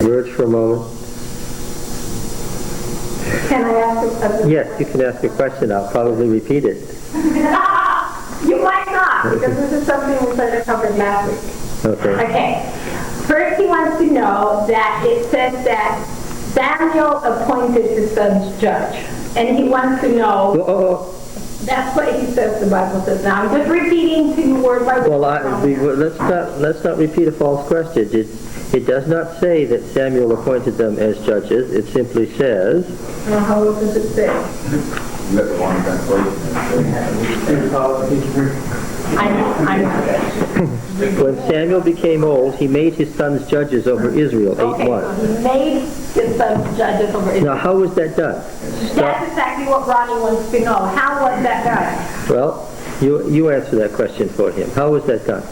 Words for a moment. Can I ask a question? Yes, you can ask a question. I'll probably repeat it. You might not, because this is something we sort of covered last week. Okay. Okay. First, he wants to know that it says that Samuel appointed his son's judge. And he wants to know, that's what he says the Bible says. Now, I'm just repeating to you word by word. Well, let's not repeat a false question. It does not say that Samuel appointed them as judges. It simply says... how does it say? You got the wrong translation. I know. When Samuel became old, he made his sons judges over Israel, 8:1. Okay, so he made his sons judges over Israel. Now, how was that done? That's exactly what Ronnie wants to know. How was that done? Well, you answer that question for him. How was that done?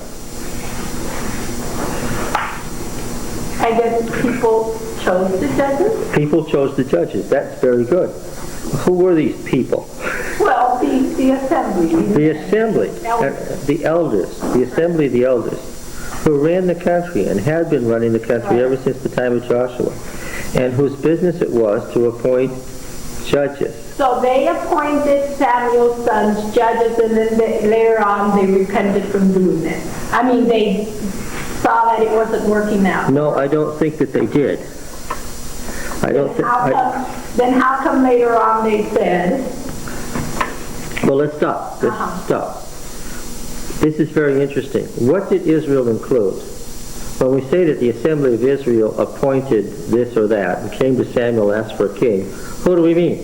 I guess people chose the judges? People chose the judges. That's very good. Who were these people? Well, the assembly. The assembly, Elders. the elders, the assembly of the elders, who ran the country and had been running the country ever since the time of Joshua, and whose business it was to appoint judges. So they appointed Samuel's sons judges, and then later on they repented from doing it. I mean, they saw that it wasn't working out. No, I don't think that they did. I don't think... Then how come later on they said... Well, let's stop. Let's stop. This is very interesting. What did Israel include? When we say that the assembly of Israel appointed this or that and came to Samuel and asked for a king, who do we mean?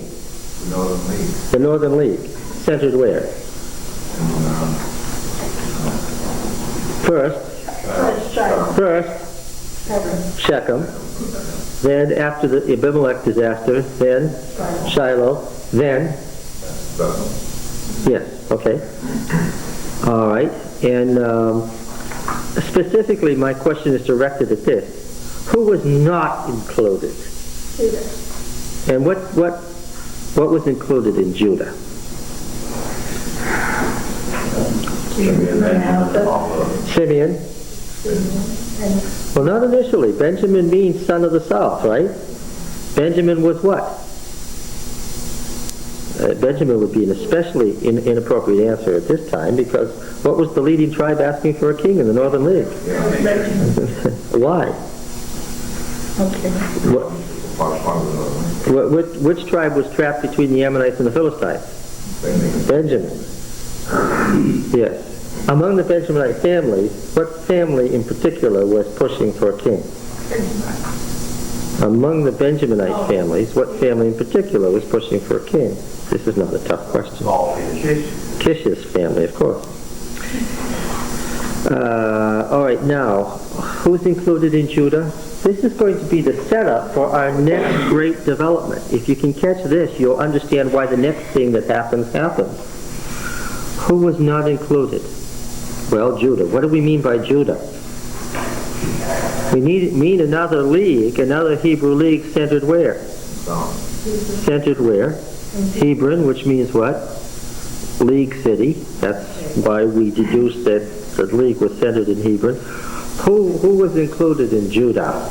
The Northern League. The Northern League. Centered where? First, Shechem. Then, after the Abimelech disaster, then Shiloh. Then, yes, okay. All right. And specifically, my question is directed at this. Who was not included? Judah. And what was included in Judah? Simeon. Well, not initially. Benjamin means son of the south, right? Benjamin was what? Benjamin would be an especially inappropriate answer at this time, because what was the leading tribe asking for a king in the Northern League? Why? Okay. Which tribe was trapped between the Ammonites and the Philistines? Benjamin. Yes. Among the Benjaminite families, what family in particular was pushing for a king? Among the Benjaminite families, what family in particular was pushing for a king? This is not a tough question. Kish's family, of course. All right, now, who's included in Judah? This is going to be the setup for our next great development. If you can catch this, you'll understand why the next thing that happens. Who was not included? Well, Judah. What do we mean by Judah? We mean another league, another Hebrew league centered where? Centered where? Hebron, which means what? League city. That's why we deduced that the league was centered in Hebron. Who was included in Judah?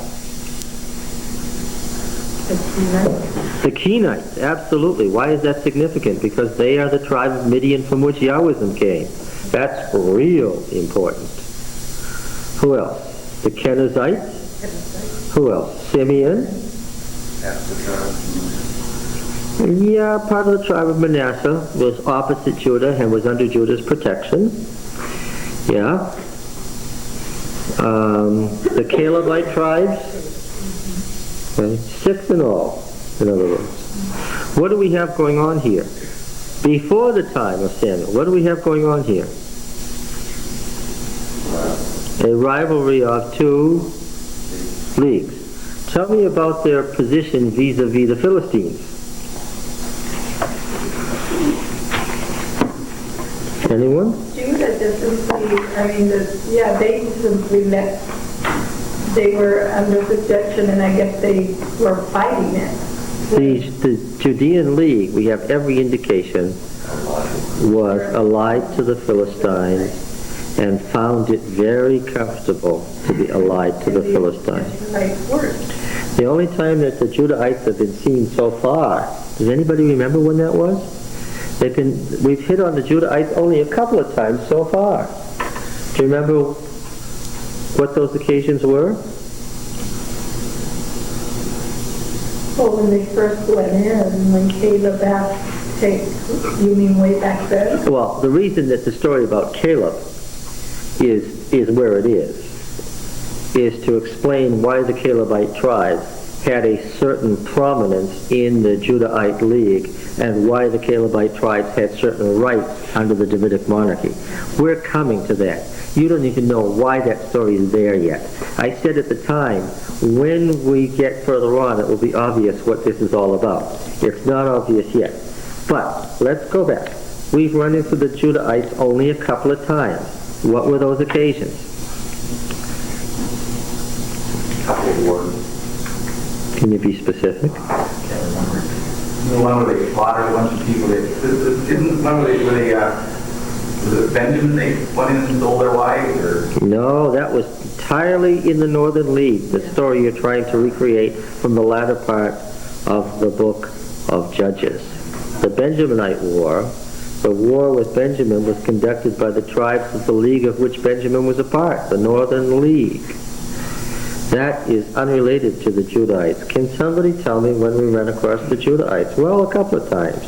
The Kenites, absolutely. Why is that significant? Because they are the tribe of Midian from which Yahwism came. That's real important. Who else? The Kenizzites? Who else? Simeon? Yeah, part of the tribe of Manasseh was opposite Judah and was under Judah's protection. Yeah. The Calebite tribes? Okay. 6 in all, in other words. What do we have going on here? Before the time of Samuel, what do we have going on here? A rivalry of 2 leagues. Tell me about their position vis-a-vis the Philistines. Anyone? Judah just simply, they simply they were under subjection, and I guess they were fighting it. The Judean League, we have every indication, was allied to the Philistines and found it very comfortable to be allied to the Philistines. The only time that the Judahites have been seen so far, does anybody remember when that was? We've hit on the Judahites only a couple of times so far. Do you remember what those occasions were? Well, when they first went in, when Caleb asked, you mean way back then? Well, the reason that the story about Caleb is where it is to explain why the Calebite tribe had a certain prominence in the Judahite League and why the Calebite tribes had certain rights under the Davidic monarchy. We're coming to that. You don't even know why that story is there yet. I said at the time, when we get further on, it will be obvious what this is all about. It's not obvious yet. But let's go back. We've run into the Judahites only a couple of times. What were those occasions? Couple of words. Can you be specific? I can't remember. The one where they slaughtered a bunch of people. Isn't one where they was it Benjamin? They went in and stole their wives, or? No, that was entirely in the Northern League, the story you're trying to recreate from the latter part of the book of Judges. The Benjaminite War, the war with Benjamin, was conducted by the tribes of the league of which Benjamin was a part, the Northern League. That is unrelated to the Judahites. Can somebody tell me when we ran across the Judahites? Well, a couple of times.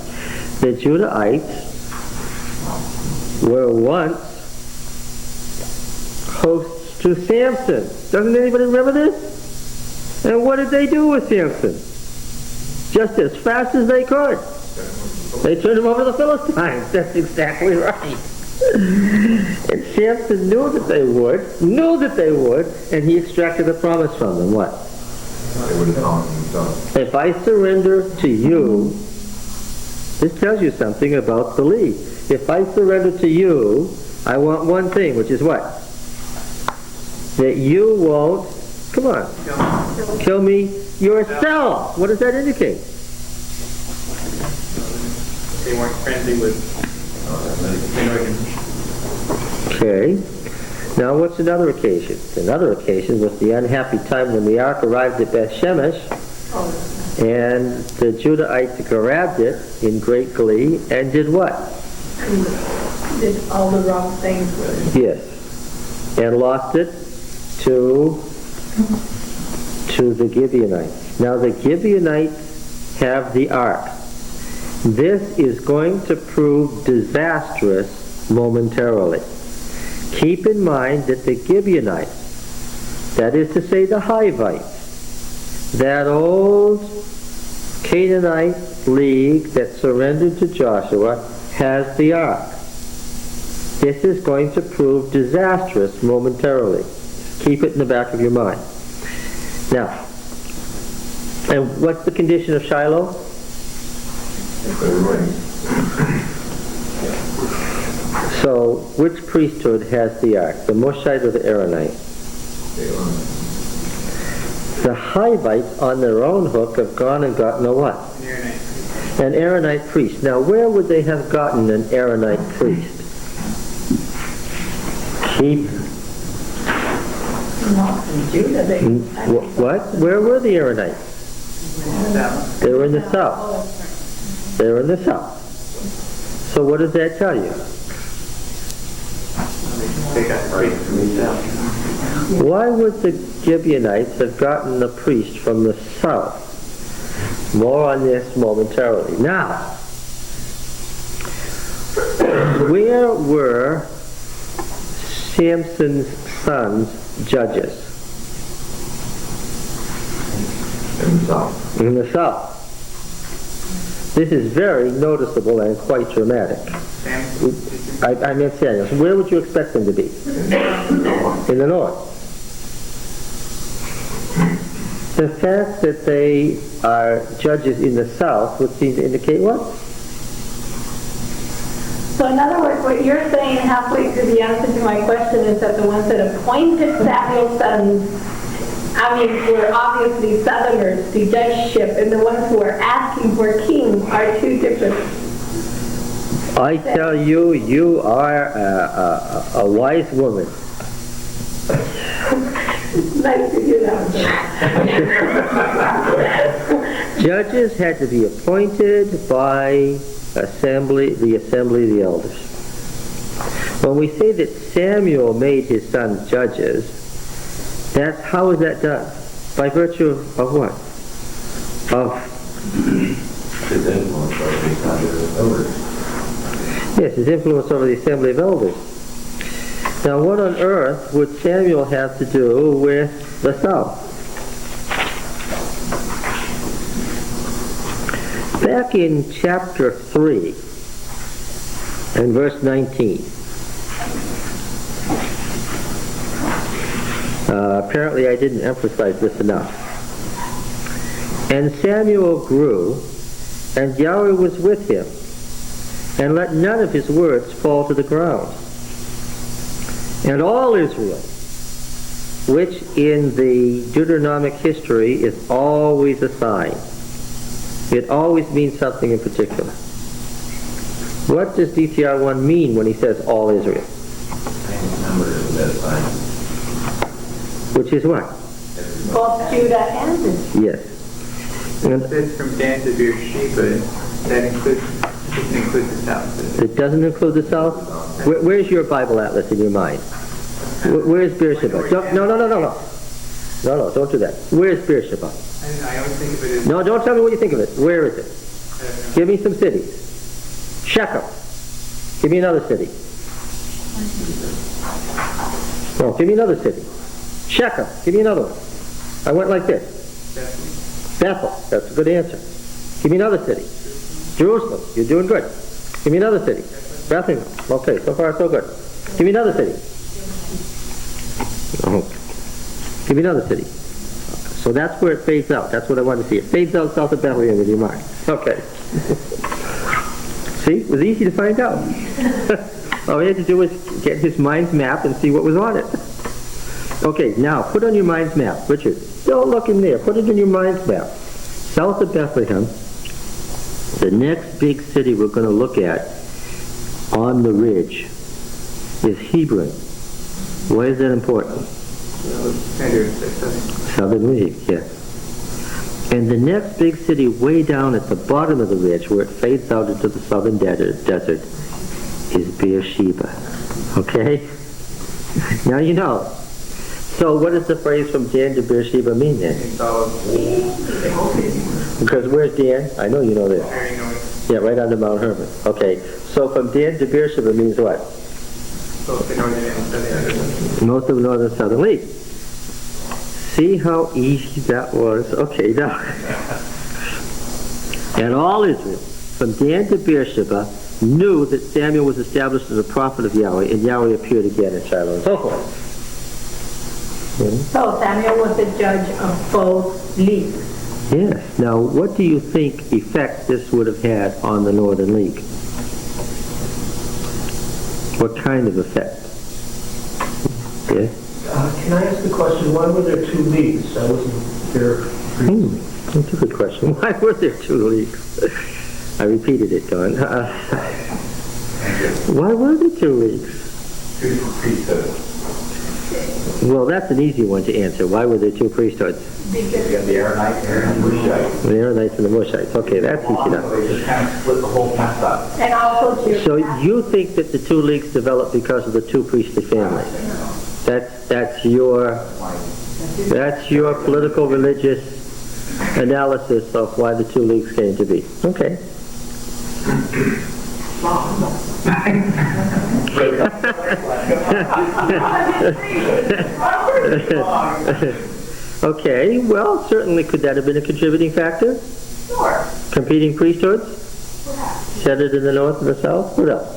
The Judahites were once hosts to Samson. Doesn't anybody remember this? And what did they do with Samson? Just as fast as they could. They turned him over to the Philistines. That's exactly right. And Samson knew that they would, and he extracted a promise from them. What? They would have gone themselves. If I surrender to you, this tells you something about the league. If I surrender to you, I want one thing, which is what? That you won't, come on, kill me yourself. What does that indicate? They weren't friendly with Okay. Now what's another occasion? Another occasion was the unhappy time when the ark arrived at Beth Shemesh, and the Judahites grabbed it in great glee and did what? Did all the wrong things with it. Yes. And lost it to the Gibeonites. Now the Gibeonites have the ark. This is going to prove disastrous momentarily. Keep in mind that the Gibeonites, that is to say the Hivites, that old Canaanite league that surrendered to Joshua, has the ark. This is going to prove disastrous momentarily. Keep it in the back of your mind. Now, and what's the condition of Shiloh? So, which priesthood has the ark? The Moshite or the Aaronite? The Hivites, on their own hook, have gone and gotten a what? An Aaronite priest. Now, where would they have gotten an Aaronite priest? Keep. Not in Judah. What? Where were the Aaronites? They were in the south. They were in the south. So what does that tell you? Why would the Gibeonites have gotten the priest from the south? More on this momentarily. Now, where were Samson's sons judges? In the south. In the south. This is very noticeable and quite dramatic. I meant Samuel. Where would you expect them to be? In the north. The fact that they are judges in the south would seem to indicate what? So in other words, what you're saying halfway through the answer to my question is that the ones that appointed Samuel's sons, were obviously southerners to judgeship, and the ones who are asking for kings are two different. I tell you, you are a wise woman. Nice to hear that one. Judges had to be appointed by the assembly of the elders. When we say that Samuel made his sons judges, how is that done? By virtue of what? Of His influence over the assembly of elders. yes, his influence over the assembly of elders. Now, what on earth would Samuel have to do with the south? Back in chapter 3 and verse 19. Apparently I didn't emphasize this enough. And Samuel grew, and Yahweh was with him, and let none of his words fall to the ground. And all Israel, which in the Deuteronomic history is always a sign. It always means something in particular. What does DTR 1 mean when he says all Israel? Same number as that sign. Which is what? Both Judah and Israel. Yes. And It says from Dan to Beersheba, that doesn't include the south. it doesn't include the south? Where's your Bible atlas in your mind? Where's Beersheba? No, don't do that. Where's Beersheba? I always think of it as... No, don't tell me what you think of it. Where is it? I don't know. Give me some cities. Shechem. Give me another city. No, give me another city. Shechem. Give me another one. I went like this. Bethel. That's a good answer. Give me another city. Jerusalem. You're doing good. Give me another city. Bethlehem. Okay, so far so good. Give me another city. Oh. Give me another city. So that's where it fades out. That's what I want to see. It fades out south of Bethlehem with your mind. Okay. See? It was easy to find out. All we had to do was get his mind's map and see what was on it. Okay, now put on your mind's map. Richard, don't look in there. Put it in your mind's map. South of Bethlehem, the next big city we're going to look at on the ridge is Hebron. Why is that important? Southern League, yes. And the next big city way down at the bottom of the ridge, where it fades out into the southern desert, is Beersheba. Okay? Now you know. So what does the phrase from Dan to Beersheba mean then? Because where's Dan? I know you know that. Yeah, right under Mount Hermon. Okay. So from Dan to Beersheba means what? Both the northern and southern. Most of the northern southern league. See how easy that was? Okay, now. And all Israel, from Dan to Beersheba, knew that Samuel was established as a prophet of Yahweh, and Yahweh appeared again in Shiloh, and so forth. So Samuel was the judge of both leagues. Yes. Now, what do you think effect this would have had on the Northern League? What kind of effect? Yes? Can I ask the question, why were there two leagues? I wasn't there previously. That's a good question. Why were there two leagues? I repeated it, Don. Why were there two leagues? Two different priesthoods. Well, that's an easy one to answer. Why were there two priesthoods? You got the Aaronites and the Mushites. The Aaronites and the Mushites. Okay, that's easy enough. So they just kind of split the whole mess up. And also Judah. So you think that the two leagues developed because of the two priestly families? That's your political religious analysis of why the two leagues came to be. Okay. Okay, well, certainly could that have been a contributing factor? Sure. Competing priesthoods? Perhaps. Centered in the north and the south? What else?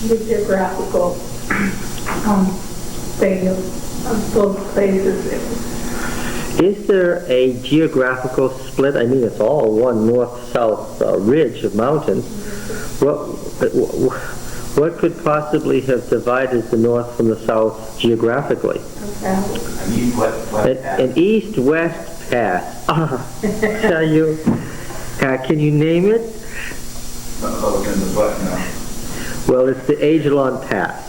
The geographical thing of both places. Is there a geographical split? I mean, it's all one north-south ridge of mountains. What could possibly have divided the north from the south geographically? An east-west path. Tell you. Can you name it? Well, it's the Ajalon Pass.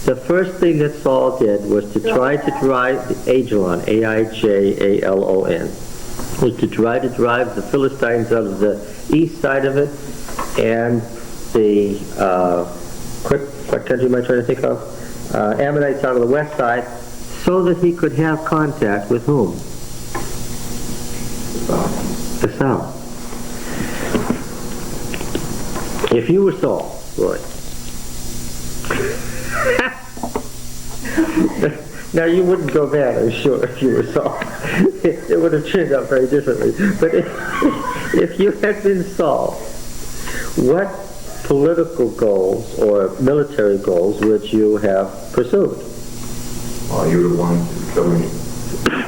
The first thing that Saul did was to try to drive Aijalon, A-I-J-A-L-O-N, was to try to drive the Philistines out of the east side of it, and the, what country am I trying to think of? Ammonites out of the west side, so that he could have contact with whom? The south. If you were Saul, Roy. Now you wouldn't go mad, I'm sure, if you were Saul. It would have turned out very differently. But if you had been Saul, what political goals or military goals would you have pursued? Well, you would want to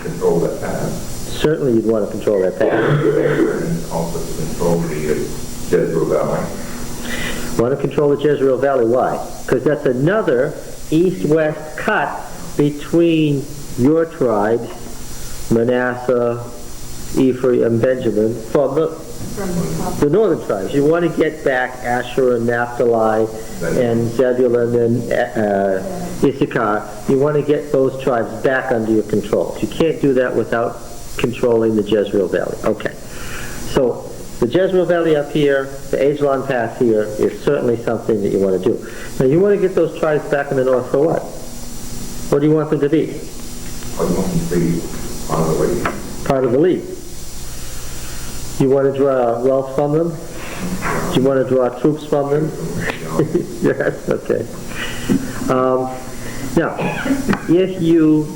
control that path. Certainly you'd want to control that path. And also to control the Jezreel Valley. Want to control the Jezreel Valley, why? Because that's another east-west cut between your tribes, Manasseh, Ephraim, and Benjamin, from the northern tribes. You want to get back Asher and Naphtali and Zebulun and Issachar. You want to get those tribes back under your control. You can't do that without controlling the Jezreel Valley. Okay. So the Jezreel Valley up here, the Aijalon Pass here, is certainly something that you want to do. Now you want to get those tribes back in the north for what? What do you want them to be? I want them to be part of the league. Part of the league. You want to draw wealth from them? Do you want to draw troops from them? Yes, okay. Now, if you,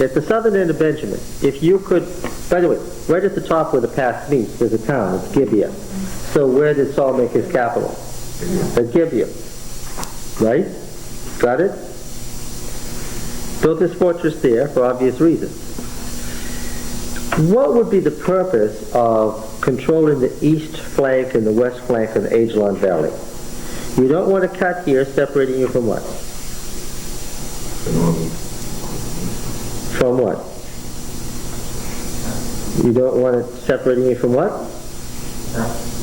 at the southern end of Benjamin, if you could, by the way, right at the top where the pass meets, there's a town, it's Gibeah. So where did Saul make his capital? At Gibeah. Right? Got it? Built his fortress there for obvious reasons. What would be the purpose of controlling the east flank and the west flank of the Aijalon Valley? You don't want to cut here, separating you from what? From what? You don't want it separating you from what?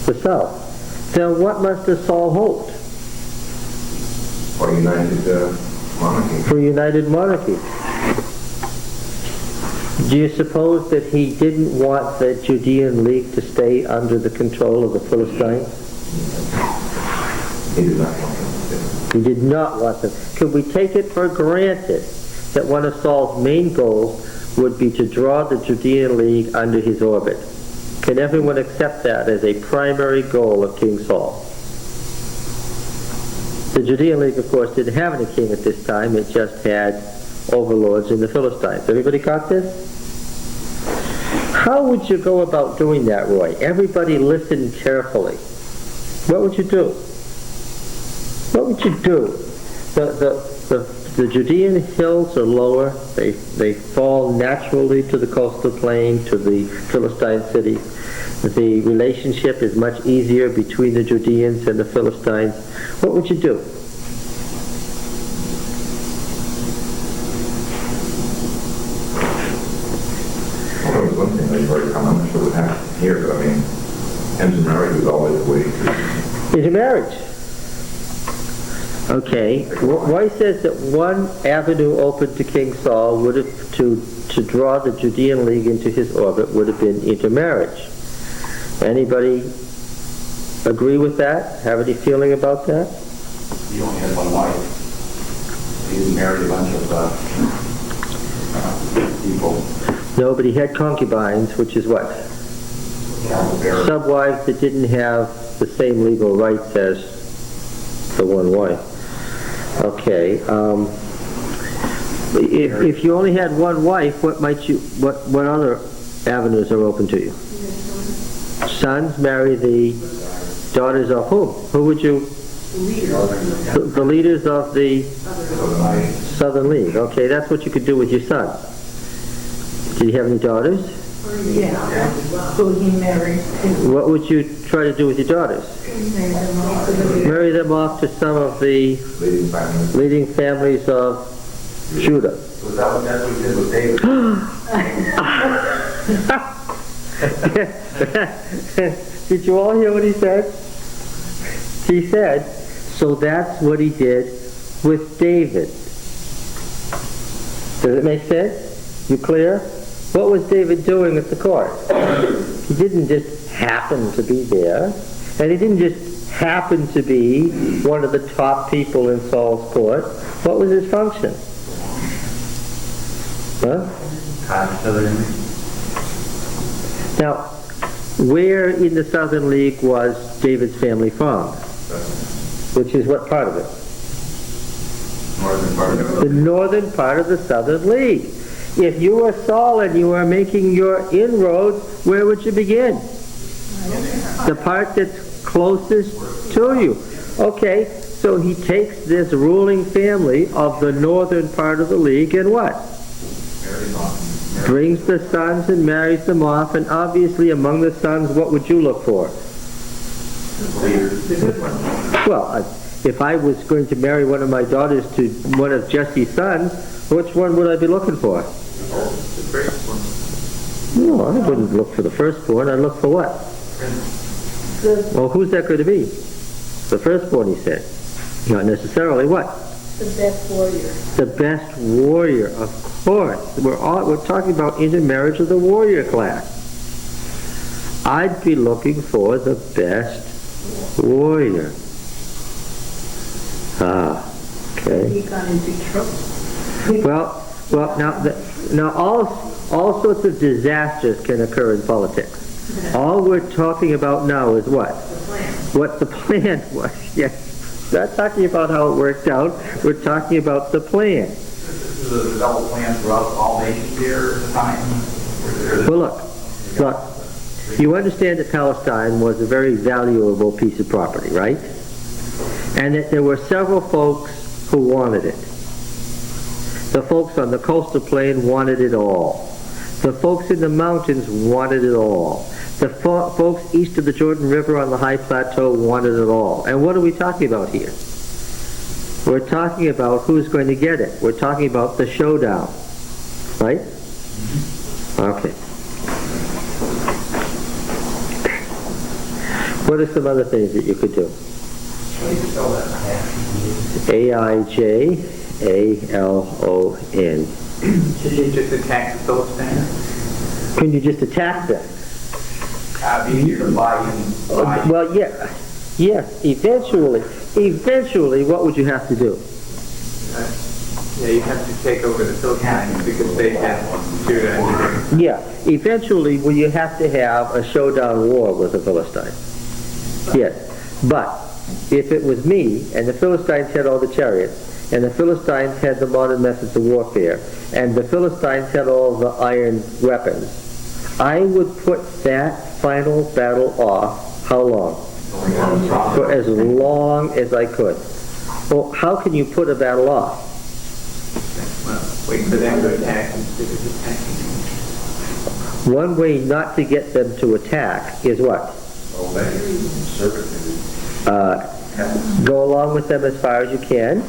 The south. Then what must have Saul hoped? For united monarchy. For united monarchy. Do you suppose that he didn't want the Judean League to stay under the control of the Philistines? He did not want them to. He did not want them. Could we take it for granted that one of Saul's main goals would be to draw the Judean League under his orbit? Can everyone accept that as a primary goal of King Saul? The Judean League, of course, didn't have any king at this time. It just had overlords in the Philistines. Everybody got this? How would you go about doing that, Roy? Everybody listen carefully. What would you do? What would you do? The Judean hills are lower. They fall naturally to the coastal plain, to the Philistine cities. The relationship is much easier between the Judeans and the Philistines. What would you do? Well, there was one thing that you already come, I'm not sure what happened here, but I mean, intermarriage was always the way to... Intermarriage. Okay. Roy says that one avenue open to King Saul would have to draw the Judean League into his orbit would have been intermarriage. Anybody agree with that? Have any feeling about that? He only had one wife. He didn't marry a bunch of people. No, but he had concubines, which is what? Subwives that didn't have the same legal rights as the one wife. Okay. If you only had one wife, what other avenues are open to you? Sons marry the daughters of whom? Who would you? The leaders of the Southern League. Okay, that's what you could do with your sons. Did you have any daughters? Yeah, who he married. What would you try to do with your daughters? Marry them off to some of the leading families of Judah. Was that's what he did with David? Did you all hear what he said? He said, so that's what he did with David. Does it make sense? You clear? What was David doing at the court? He didn't just happen to be there, and he didn't just happen to be one of the top people in Saul's court. What was his function? Huh? Now, where in the Southern League was David's family from? Which is what part of it? Northern part of it. The northern part of the Southern League. If you were Saul and you were making your inroads, where would you begin? The part that's closest to you. Okay, so he takes this ruling family of the northern part of the league and what? Brings the sons and marries them off, and obviously among the sons, what would you look for? Well, if I was going to marry one of my daughters to one of Jesse's sons, which one would I be looking for? No, I wouldn't look for the firstborn. I'd look for what? Well, who's that going to be? The firstborn, he said. Not necessarily what? The best warrior. The best warrior, of course. We're talking about intermarriage of the warrior class. I'd be looking for the best warrior. Ah, okay. He got into trouble. Well, now all sorts of disasters can occur in politics. All we're talking about now is what? What the plan was. Yes. We're not talking about how it worked out. We're talking about the plan. This is a double plan throughout all nations here at the time. Well, look. You understand that Palestine was a very valuable piece of property, right? And that there were several folks who wanted it. The folks on the coastal plain wanted it all. The folks in the mountains wanted it all. The folks east of the Jordan River on the high plateau wanted it all. And what are we talking about here? We're talking about who's going to get it. We're talking about the showdown. Right? Okay. What are some other things that you could do? A-I-J-A-L-O-N. Should you just attack the Philistines? Can you just attack them? Be easier to buy in. Well, yes, eventually, what would you have to do? Yeah, you have to take over the Philistines because they have Judah and everything. Yeah, eventually, well, you have to have a showdown war with the Philistines. Yes, but if it was me, and the Philistines had all the chariots, and the Philistines had the modern methods of warfare, and the Philistines had all the iron weapons, I would put that final battle off, how long? For as long as I could. Well, how can you put a battle off? Well, wait for them to attack instead of attacking. One way not to get them to attack is what? Go along with them as far as you can.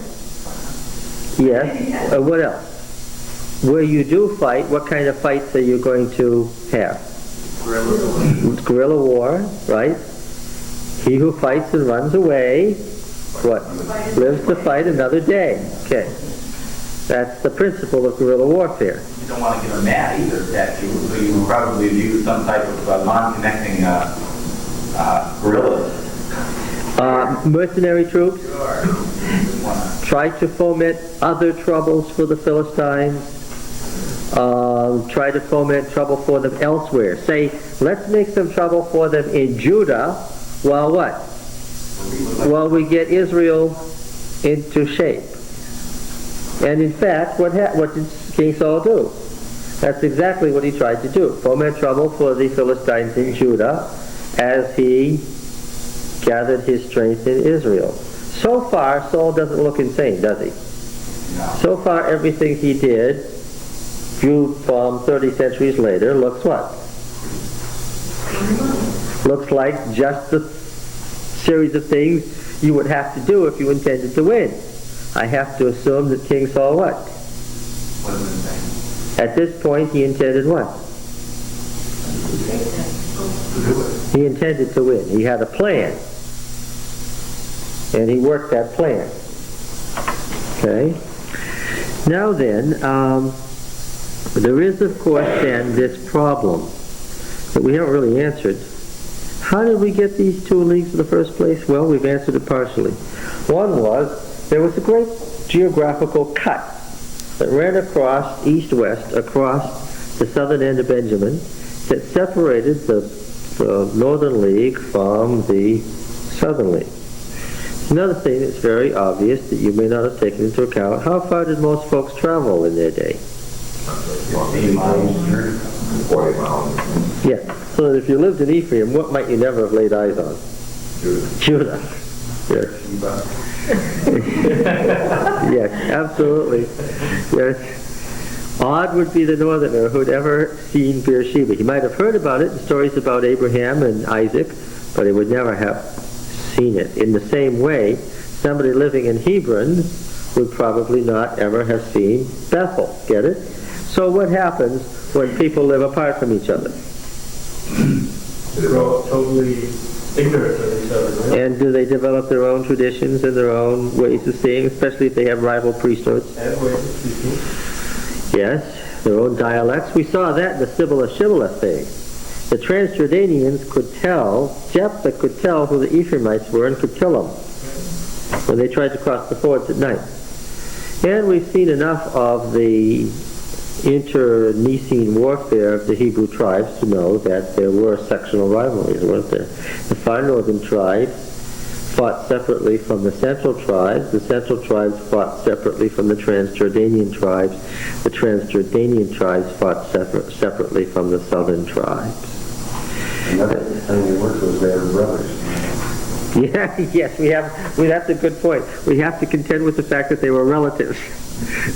Yes. What else? Where you do fight, what kind of fights are you going to have? Guerrilla war, right? He who fights and runs away, what? Lives to fight another day. Okay. That's the principle of guerrilla warfare. You don't want to get them mad either, that you, so you would probably use some type of non-connecting guerrillas. Mercenary troops. Try to foment other troubles for the Philistines. Try to foment trouble for them elsewhere. Say, let's make some trouble for them in Judah, while what? While we get Israel into shape. And in fact, what did King Saul do? That's exactly what he tried to do. Foment trouble for the Philistines in Judah as he gathered his strength in Israel. So far, Saul doesn't look insane, does he? No. So far, everything he did, viewed from 30 centuries later, looks what? Looks like just the series of things you would have to do if you intended to win. I have to assume that King Saul what? Wasn't insane. At this point, he intended what? He intended to win. He had a plan. And he worked that plan. Okay? Now then, there is, of course, then, this problem that we haven't really answered. How did we get these 2 leagues in the first place? Well, we've answered it partially. One was, there was a great geographical cut that ran across, east-west, across the southern end of Benjamin, that separated the Northern League from the Southern League. Another thing that's very obvious that you may not have taken into account, how far did most folks travel in their day? 40 miles. Yeah, so that if you lived in Ephraim, what might you never have laid eyes on? Judah. Yes. Yes, absolutely. Yes. Odd would be the northerner who'd ever seen Beersheba. He might have heard about it in stories about Abraham and Isaac, but he would never have seen it. In the same way, somebody living in Hebron would probably not ever have seen Bethel. Get it? So what happens when people live apart from each other? They're all totally ignorant of each other, right? And do they develop their own traditions and their own ways of seeing, especially if they have rival priesthoods? And ways of speaking. Yes, their own dialects. We saw that in the Sibylla-Shibboleth thing. The Transjordanians could tell, Jephthah could tell who the Ephraimites were and could kill them when they tried to cross the fords at night. And we've seen enough of the inter-Nicene warfare of the Hebrew tribes to know that there were sectional rivalries, weren't there? The far northern tribes fought separately from the central tribes. The central tribes fought separately from the Transjordanian tribes. The Transjordanian tribes fought separately from the southern tribes. Another thing they worked was their brothers. Yeah, yes, that's a good point. We have to contend with the fact that they were relatives.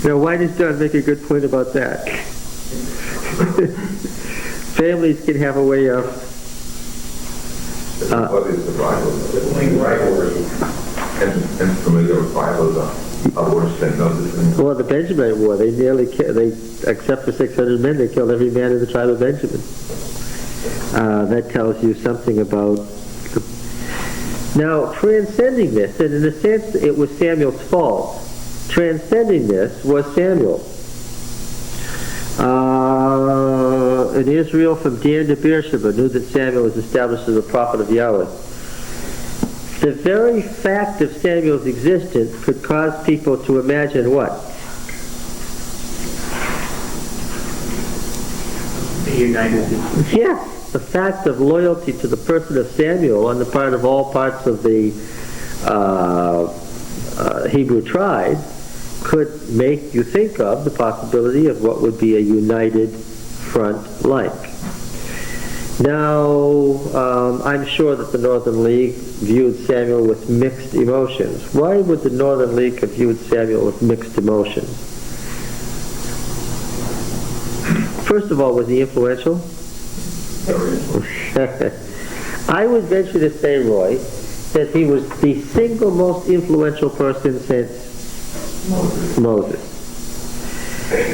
Now, why does John make a good point about that? Families can have a way of... What is the rivalry? And familiar with rivals are worse than others. Well, the Benjamite War, they except for 600 men, they killed every man in the tribe of Benjamin. That tells you something about... Now, transcending this, and in a sense it was Samuel's fault, transcending this was Samuel. In Israel, from Dan to Beersheba, knew that Samuel was established as a prophet of Yahweh. The very fact of Samuel's existence could cause people to imagine what? United. Yes. The fact of loyalty to the person of Samuel on the part of all parts of the Hebrew tribe could make you think of the possibility of what would be a united front like. Now, I'm sure that the Northern League viewed Samuel with mixed emotions. Why would the Northern League have viewed Samuel with mixed emotions? First of all, was he influential? I would venture to say, Roy, that he was the single most influential person since Moses.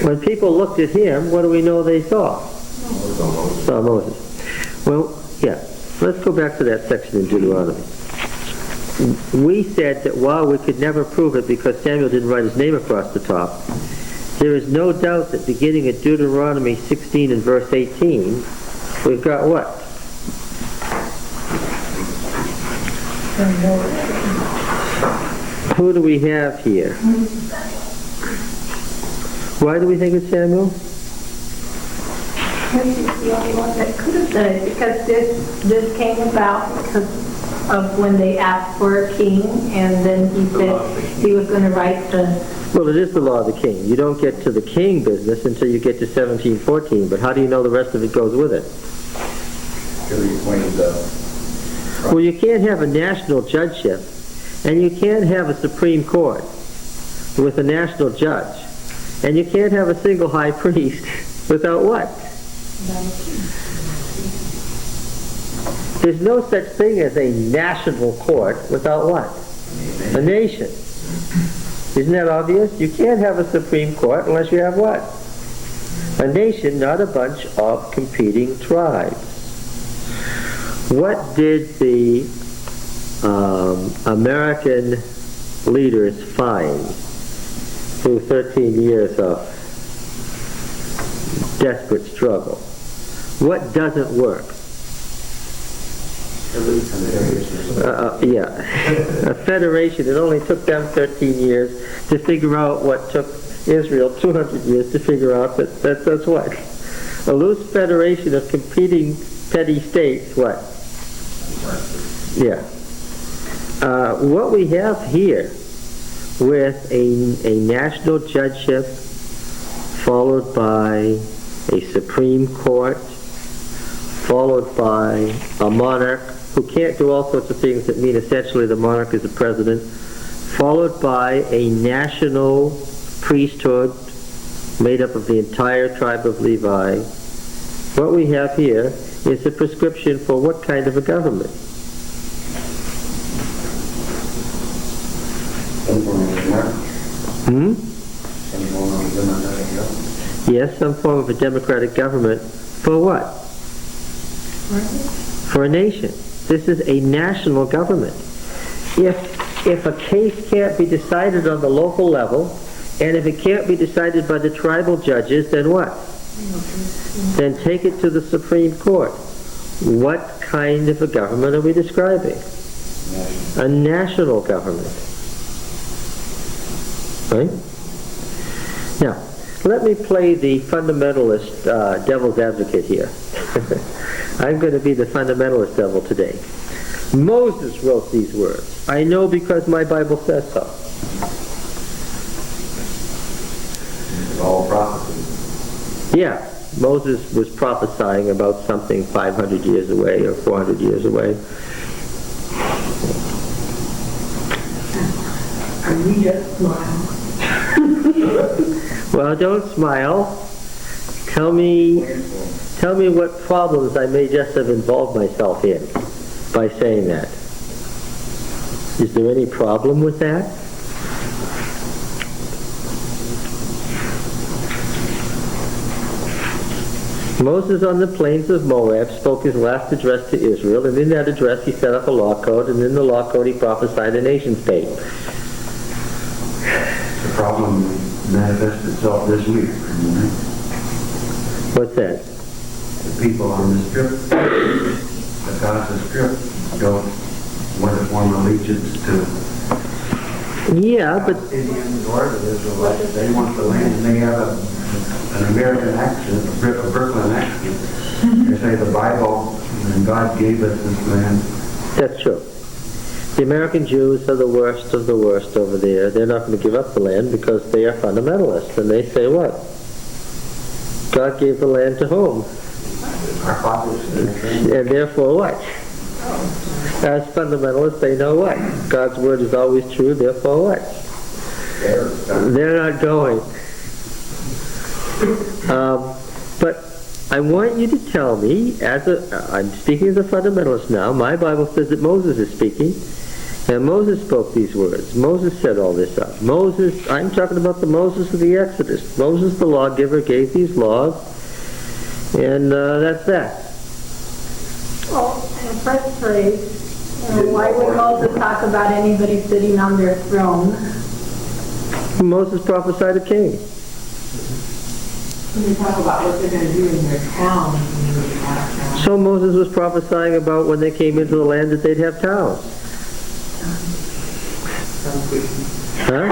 When people looked at him, what do we know they saw? Saw Moses. Well, yeah, let's go back to that section in Deuteronomy. We said that while we could never prove it because Samuel didn't write his name across the top, there is no doubt that beginning at Deuteronomy 16 and verse 18, we've got what? Who do we have here? Why do we think it's Samuel? He's the only one that could have done it because this came about because of when they asked for a king, and then he said he was going to write the... Well, it is the law of the king. You don't get to the king business until you get to 1714, but how do you know the rest of it goes with it? Well, you can't have a national judgeship, and you can't have a Supreme Court with a national judge, and you can't have a single high priest without what? There's no such thing as a national court without what? A nation. Isn't that obvious? You can't have a Supreme Court unless you have what? A nation, not a bunch of competing tribes. What did the American leaders find through 13 years of desperate struggle. What doesn't work? Yeah. A federation, it only took them 13 years to figure out what took Israel 200 years to figure out. That's what? A loose federation of competing petty states, what? Yeah. What we have here with a national judgeship followed by a Supreme Court, followed by a monarch who can't do all sorts of things that mean essentially the monarch is the president, followed by a national priesthood made up of the entire tribe of Levi. What we have here is a prescription for what kind of a government? Yes, some form of a democratic government. For what? For a nation. This is a national government. If a case can't be decided on the local level, and if it can't be decided by the tribal judges, then what? Then take it to the Supreme Court. What kind of a government are we describing? A national government. Right? Now, let me play the fundamentalist devil's advocate here. I'm going to be the fundamentalist devil today. Moses wrote these words. I know because my Bible says so. It's all prophecy. Yeah, Moses was prophesying about something 500 years away or 400 years away. We just smile. Well, don't smile. Tell me what problems I may just have involved myself in by saying that. Is there any problem with that? Moses on the plains of Moab spoke his last address to Israel, and in that address he set up a law code, and in the law code he prophesied a nation state. The problem manifests itself this week. What's that? The people on the strip, across the strip, don't want to form allegiance to Yeah, but Indians or the Israelites. They want the land, and they have an American accent, a Brooklyn accent. They say the Bible and God gave us this land. that's true. The American Jews are the worst of the worst over there. They're not going to give up the land because they are fundamentalists. And they say what? God gave the land to whom? Our fathers. And therefore what? As fundamentalists, they know what? God's word is always true, therefore what? They're not going. But I want you to tell me, I'm speaking as a fundamentalist now, my Bible says that Moses is speaking, and Moses spoke these words. Moses set all this up. Moses, I'm talking about the Moses of the Exodus. Moses, the lawgiver, gave these laws, and that's that. Well, in the first place, why would Moses talk about anybody sitting on their throne? Moses prophesied a king. When you talk about what they're going to do in their town, you really have town. So Moses was prophesying about when they came into the land that they'd have towns. Huh?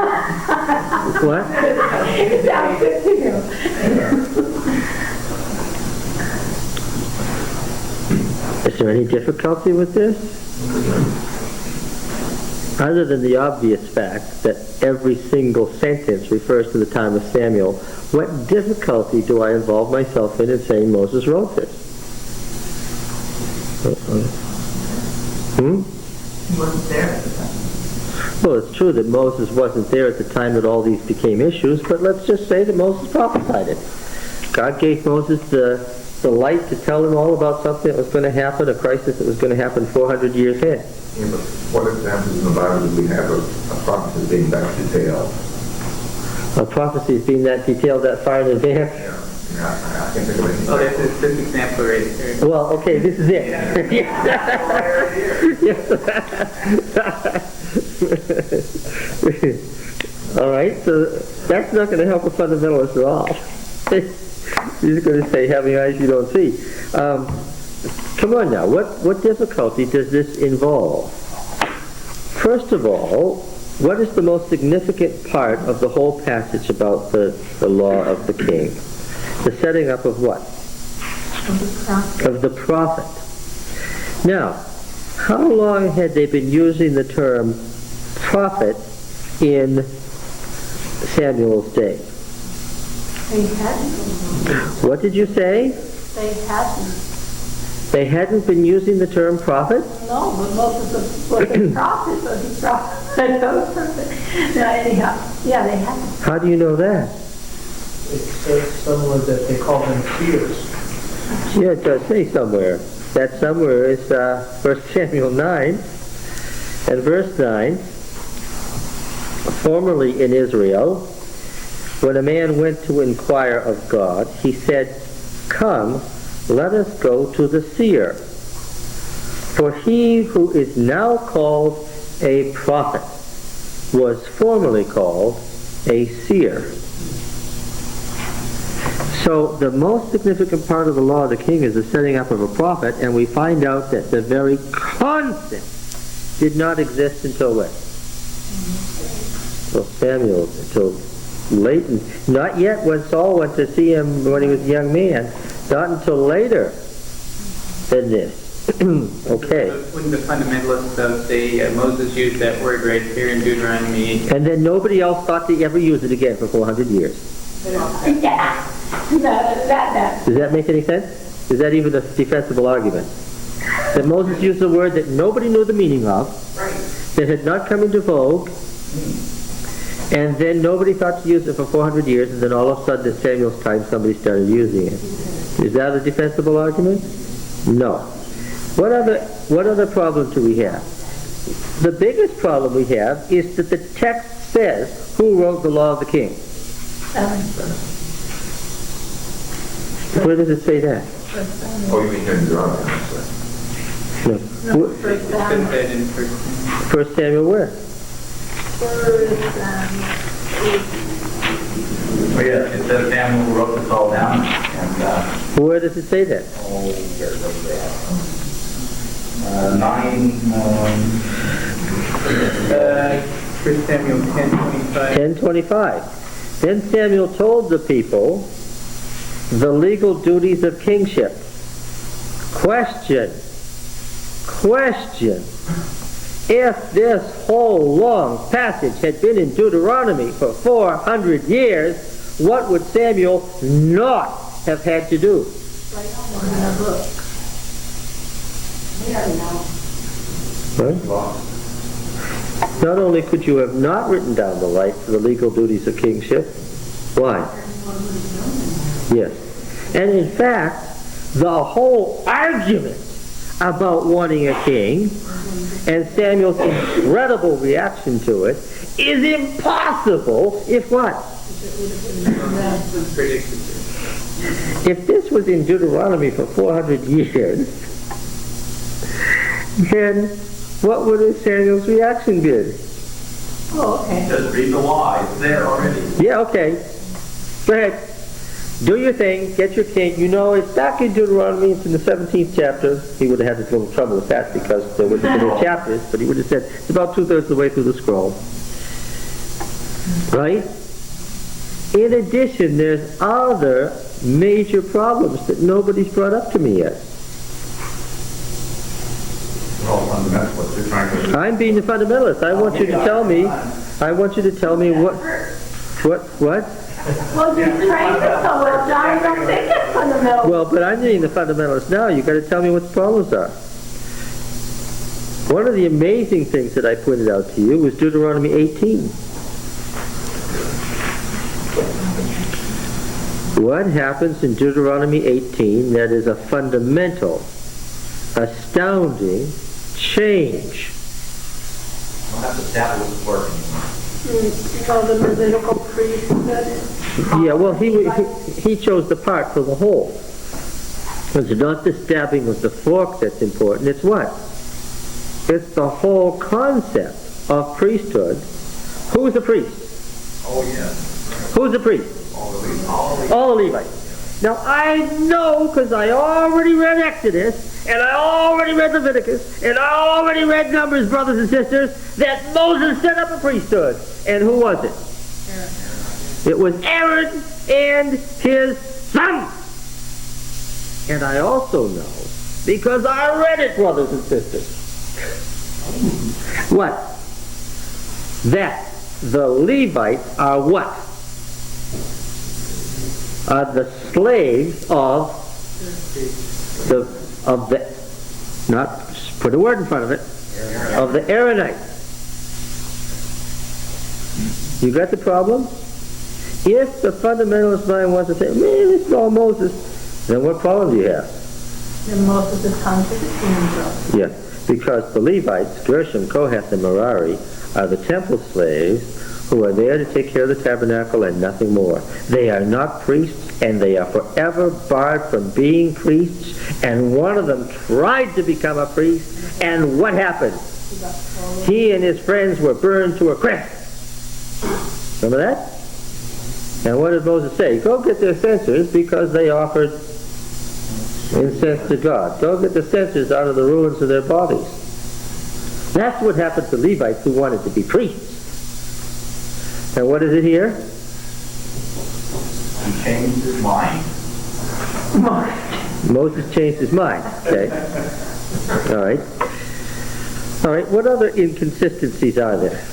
What? It sounds good to him. Is there any difficulty with this? Other than the obvious fact that every single sentence refers to the time of Samuel, what difficulty do I involve myself in saying Moses wrote this? He wasn't there at the time. Well, it's true that Moses wasn't there at the time that all these became issues, but let's just say that Moses prophesied it. God gave Moses the light to tell him all about something that was going to happen, a crisis that was going to happen 400 years ahead. Yeah, but what examples in the Bible do we have of prophecies being that detailed? A prophecy is being that detailed that far in advance. I can't think of any. Oh, this example right here. Well, okay, this is it. All right, so that's not going to help a fundamentalist at all. He's going to say, having eyes you don't see. Come on now, what difficulty does this involve? First of all, what is the most significant part of the whole passage about the law of the king? The setting up of what? Of the prophet. Now, how long had they been using the term prophet in Samuel's day? They hadn't. What did you say? They hadn't. They hadn't been using the term prophet? No, but Moses was a prophet, so he prophesied of a prophet. No, anyhow, yeah, they hadn't. How do you know that? It says somewhere that they call them seers. Yeah, it does say somewhere. That somewhere is 1 Samuel 9 and verse 9. Formerly in Israel, when a man went to inquire of God, he said, "Come, let us go to the seer. For he who is now called a prophet was formerly called a seer." So the most significant part of the law of the king is the setting up of a prophet, and we find out that the very concept did not exist until when? Well, Samuel, until late, not yet when Saul went to see him when he was a young man, not until later than this. Okay. Wouldn't the fundamentalists say Moses used that word right here in Deuteronomy? And then nobody else thought to ever use it again for 400 years. Yeah. That. Does that make any sense? Is that even a defensible argument? That Moses used a word that nobody knew the meaning of, that had not come into vogue, and then nobody thought to use it for 400 years, and then all of a sudden at Samuel's time somebody started using it. Is that a defensible argument? No. What other problem do we have? The biggest problem we have is that the text says, who wrote the law of the king? Where does it say that? Oh, you mean in Deuteronomy? No. First It said in 1 Samuel where? Oh, yeah, it says Samuel wrote this all down, and, Where does it say that? there's that. 9, 1 Samuel 10:25. 10:25. Then Samuel told the people the legal duties of kingship. Question. If this whole long passage had been in Deuteronomy for 400 years, what would Samuel not have had to do? Right? Not only could you have not written down the legal duties of kingship, why? Yes. And in fact, the whole argument about wanting a king and Samuel's incredible reaction to it is impossible if what? If this was in Deuteronomy for 400 years, then what would have Samuel's reaction been? Oh, okay. just read the law, it's there already. Yeah, okay. Go ahead. Do your thing, get your king. You know, it's back in Deuteronomy, it's in the 17th chapter. He would have had a little trouble with that because there wouldn't have been any chapters, but he would have said it's about 2/3 of the way through the scroll. Right? In addition, there's other major problems that nobody's brought up to me yet. They're all fundamentalists. They're trying to... I'm being the fundamentalist. I want you to tell me what? Well, you trained it so well, John, I don't think it's fundamental. Well, but I'm being the fundamentalist now. You've got to tell me what the problems are. One of the amazing things that I pointed out to you was Deuteronomy 18. What happens in Deuteronomy 18 that is a fundamental, astounding change? We'll have to establish the work anymore. The Levitical priesthood. Yeah, well, he chose the part for the whole. It's not the stabbing with the fork that's important. It's what? It's the whole concept of priesthood. Who's a priest? Oh, yes. Who's the priest? All the Levites. All the Levites. Now I know, because I already read Exodus, and I already read Leviticus, and I already read Numbers, brothers and sisters, that Moses set up a priesthood. And who was it? It was Aaron and his son. And I also know, because I read it, brothers and sisters, what? That the Levites are what? Are the slaves of the, not, put a word in front of it, of the Aaronites. You got the problem? If the fundamentalist mind wants to say, man, it's all Moses, then what problem do you have? And Moses is contradicting himself. Yeah, because the Levites, Gershom, Kohath, and Merari, are the temple slaves who are there to take care of the tabernacle and nothing more. They are not priests, and they are forever barred from being priests, and one of them tried to become a priest, and what happened? He and his friends were burned to a crisp. Remember that? And what did Moses say? Go get their censers, because they offered incense to God. Go get the censers out of the ruins of their bodies. That's what happened to Levites who wanted to be priests. And what is it here? He changed his mind. Moses changed his mind. Okay. All right. All right. What other inconsistencies are there?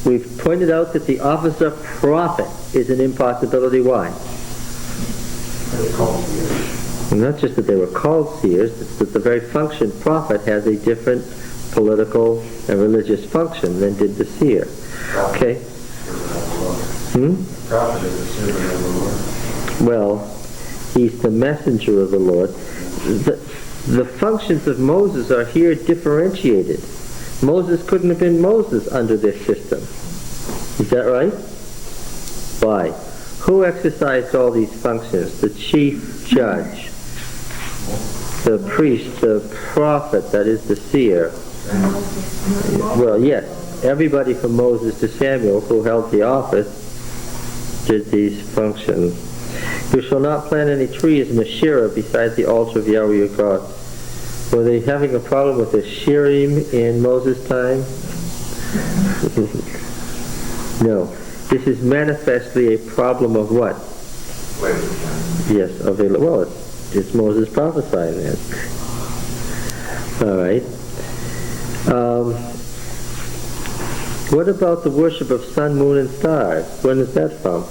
We've pointed out that the office of prophet is an impossibility. Why? And not just that they were called seers, it's that the very function prophet has a different political and religious function than did the seer. Okay? Prophet is a servant of the Lord. Well, he's the messenger of the Lord. The functions of Moses are here differentiated. Moses couldn't have been Moses under this system. Is that right? Why? Who exercised all these functions? The chief judge, the priest, the prophet, that is the seer. Well, yes, everybody from Moses to Samuel who held the office did these functions. You shall not plant any trees in Asherah beside the altar of Yahweh your God. Were they having a problem with the Shirim in Moses' time? No. This is manifestly a problem of what? Yes, of a, well, it's Moses prophesying that. All right. What about the worship of sun, moon, and stars? When is that from?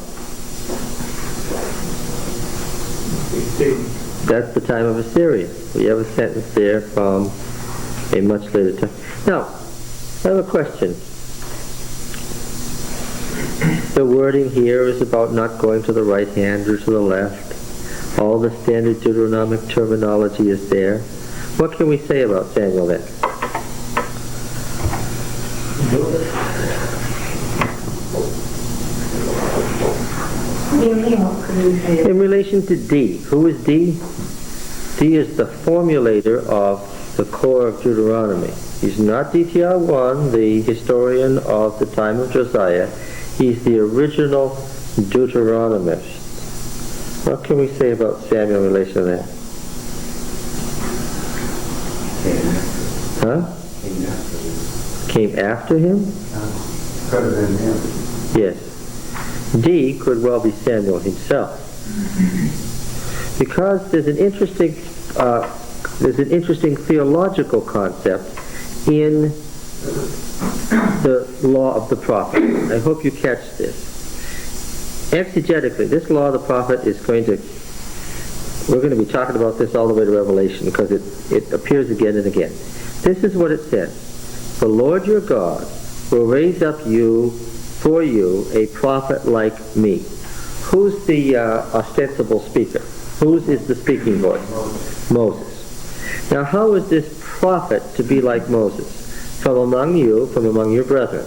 That's the time of Assyria. We have a sentence there from a much later time. Now, I have a question. The wording here is about not going to the right hand or to the left. All the standard Deuteronomic terminology is there. What can we say about Samuel then? In relation to D, who is D? D is the formulator of the core of Deuteronomy. He's not DTR 1, the historian of the time of Josiah. He's the original Deuteronomist. What can we say about Samuel in relation to that? Huh? Came after him? Could have been him. Yes. D could well be Samuel himself. Because there's an interesting theological concept in the law of the prophet. I hope you catch this. Exegetically, this law of the prophet is going to, we're going to be talking about this all the way to Revelation because it appears again and again. This is what it says. The Lord your God will raise up for you a prophet like me. Who's the ostensible speaker? Whose is the speaking voice? Moses. Now how is this prophet to be like Moses? From among you, from among your brethren.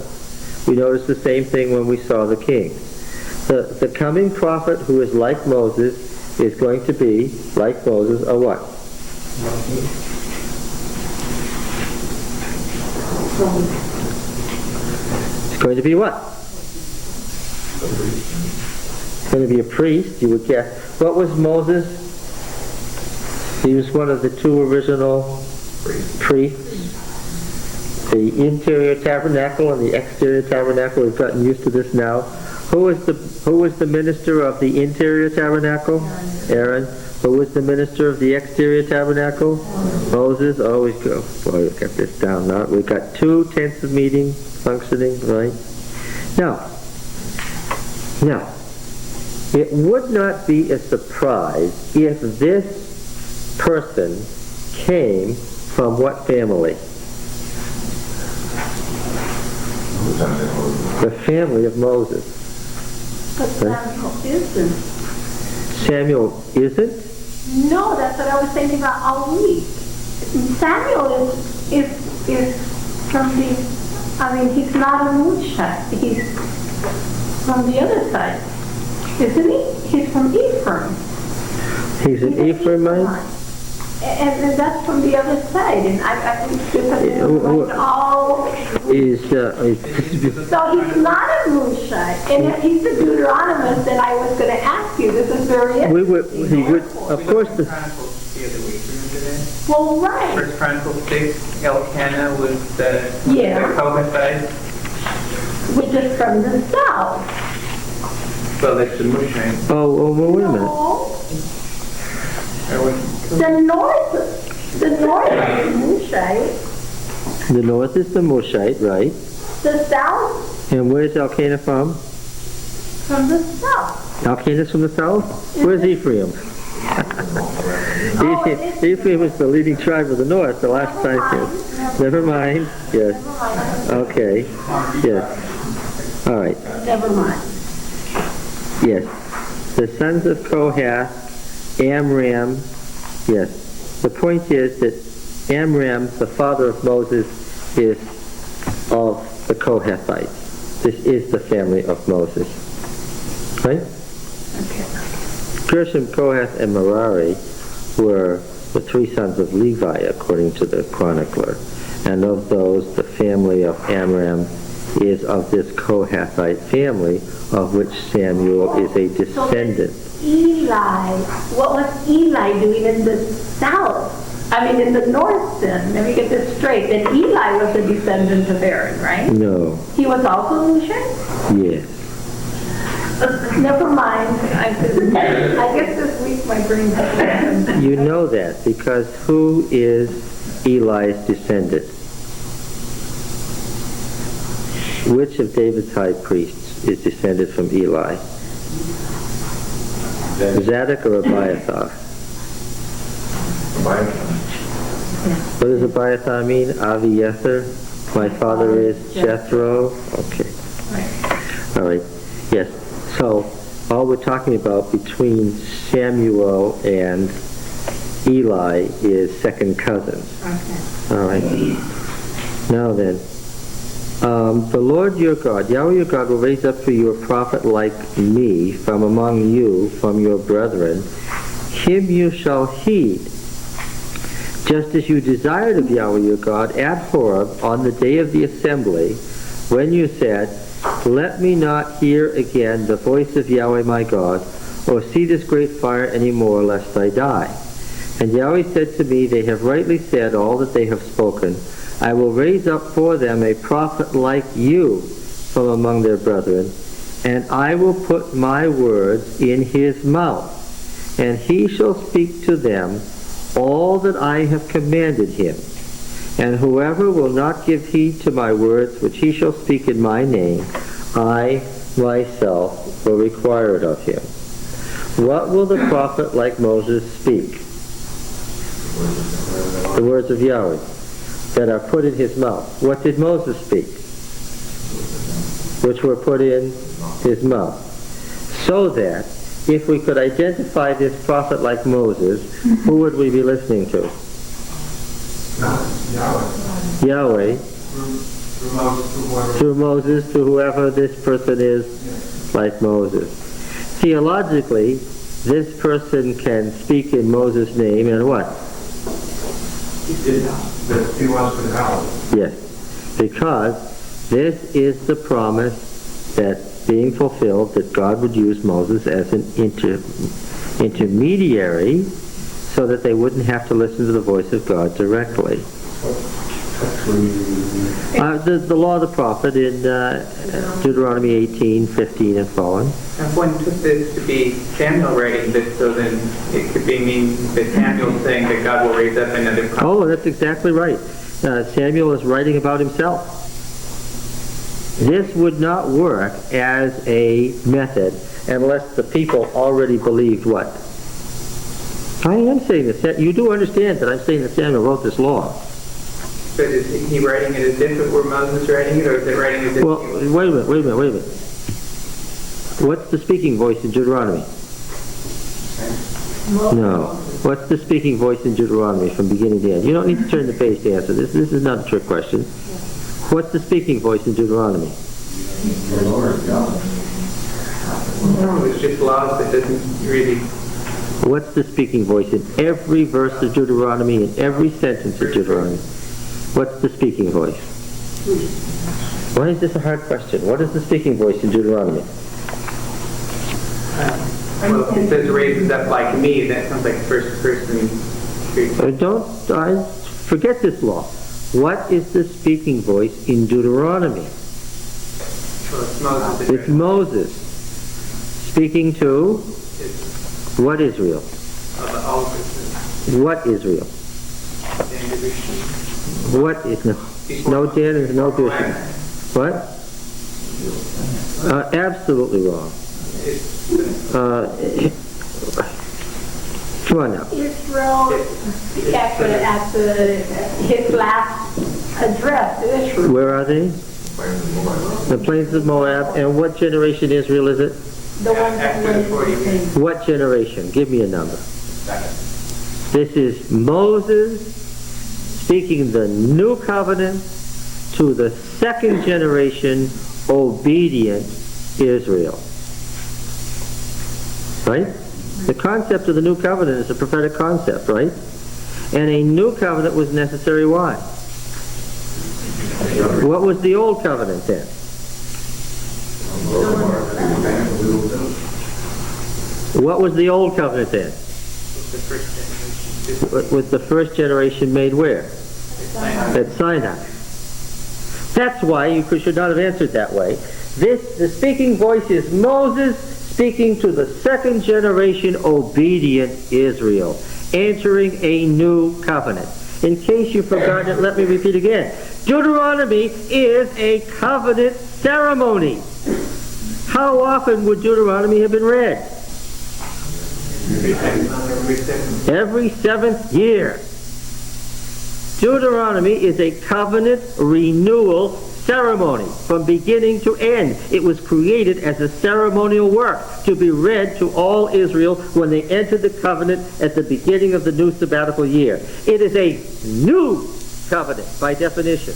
We noticed the same thing when we saw the king. The coming prophet who is like Moses is going to be like Moses, or what? It's going to be what? It's going to be a priest, you would guess. What was Moses? He was one of the two original priests. The interior tabernacle and the exterior tabernacle. We've gotten used to this now. Who was the minister of the interior tabernacle? Aaron. Who was the minister of the exterior tabernacle? Moses. Oh, we go. Boy, we've got this down now. We've got 2 tents of meeting functioning, right? Now, it would not be a surprise if this person came from what family? The family of Moses. But Samuel isn't. Samuel isn't? No, that's what I was thinking about all week. Samuel is from the, he's not a Mushite. He's from the other side. Isn't he? He's from Ephraim. He's an Ephraimite? And that's from the other side. And I think so he's not a Mushite. And if he's a Deuteronomist, then I was going to ask you, this is very interesting. Of course, well, right. First Chronicles 6, Elkanah was the Kohathite. Which is from the south. Well, that's the Mushite. well, wait a minute. The north is the Mushite. The north is the Mushite, right? The south And where's Elkanah from? from the south. Elkanah's from the south? Where's Ephraim? Ephraim was the leading tribe of the north the last time. Never mind. Yes. Okay. Yes. All right. Never mind. Yes. The sons of Kohath, Amram. Yes. The point is that Amram, the father of Moses, is of the Kohathites. This is the family of Moses. Right? Okay. Gershom, Kohath, and Merari were the 3 sons of Levi, according to the chronicler. And of those, the family of Amram is of this Kohathite family, of which Samuel is a descendant. Eli, what was Eli doing in the south? In the north then? Let me get this straight. Then Eli was a descendant of Aaron, right? No. He was also Lucian? Yes. Never mind. I guess this week my brain has You know that because who is Eli's descendant? Which of David's high priests is descended from Eli? Zadok or Abiathar? What does Abiathar mean? Aviezer? My father is Jethro? Okay. All right. Yes. So, all we're talking about between Samuel and Eli is second cousins. Okay. All right. Now then, the Lord your God, Yahweh your God, will raise up for you a prophet like me from among you, from your brethren. Him you shall heed, just as you desired of Yahweh your God at Horeb on the day of the assembly, when you said, let me not hear again the voice of Yahweh my God, or see this great fire any more, lest I die. And Yahweh said to me, they have rightly said all that they have spoken. I will raise up for them a prophet like you from among their brethren, and I will put my words in his mouth, and he shall speak to them all that I have commanded him. And whoever will not give heed to my words which he shall speak in my name, I myself will require it of him. What will the prophet like Moses speak? The words of Yahweh that are put in his mouth. What did Moses speak? Which were put in his mouth. So that if we could identify this prophet like Moses, who would we be listening to? Yahweh. Through Moses, to whoever this person is like Moses. Theologically, this person can speak in Moses' name and what? He wants to help. Yes, because this is the promise that's being fulfilled, that God would use Moses as an intermediary so that they wouldn't have to listen to the voice of God directly. The law of the prophet in Deuteronomy 18:15 and following. And one took this to be Samuel writing this, so then it could be mean that Samuel's saying that God will raise up another prophet. Oh, that's exactly right. Samuel is writing about himself. This would not work as a method unless the people already believed what? I am saying that. You do understand that I'm saying that Samuel wrote this law. But is he writing it as if it were Moses writing it, or is it writing as if Well, wait a minute. What's the speaking voice in Deuteronomy? No. What's the speaking voice in Deuteronomy from beginning to end? You don't need to turn the page to answer this. This is not a trick question. What's the speaking voice in Deuteronomy? The Lord God. No, it's just laws that doesn't really... What's the speaking voice in every verse of Deuteronomy, in every sentence of Deuteronomy? What's the speaking voice? Why is this a hard question? What is the speaking voice in Deuteronomy? Well, if it says raises up like me, that sounds like first person. Forget this law. What is the speaking voice in Deuteronomy? Well, it's Moses. It's Moses speaking to what Israel? What Israel? What is no Dan and no Bishop? What? Absolutely wrong. Come on now. Israel, after his last address to Israel. Where are they? The plains of Moab. And what generation Israel is it? The one that was What generation? Give me a number. This is Moses speaking the new covenant to the second generation obedient Israel. Right? The concept of the new covenant is a prophetic concept, right? And a new covenant was necessary. Why? What was the old covenant then? What was the old covenant then? Was the first generation made where? At Sinai. That's why you should not have answered that way. The speaking voice is Moses speaking to the second generation obedient Israel, entering a new covenant. In case you've forgotten it, let me repeat again. Deuteronomy is a covenant ceremony. How often would Deuteronomy have been read? Every 7th year. Deuteronomy is a covenant renewal ceremony from beginning to end. It was created as a ceremonial work to be read to all Israel when they entered the covenant at the beginning of the new sabbatical year. It is a new covenant by definition.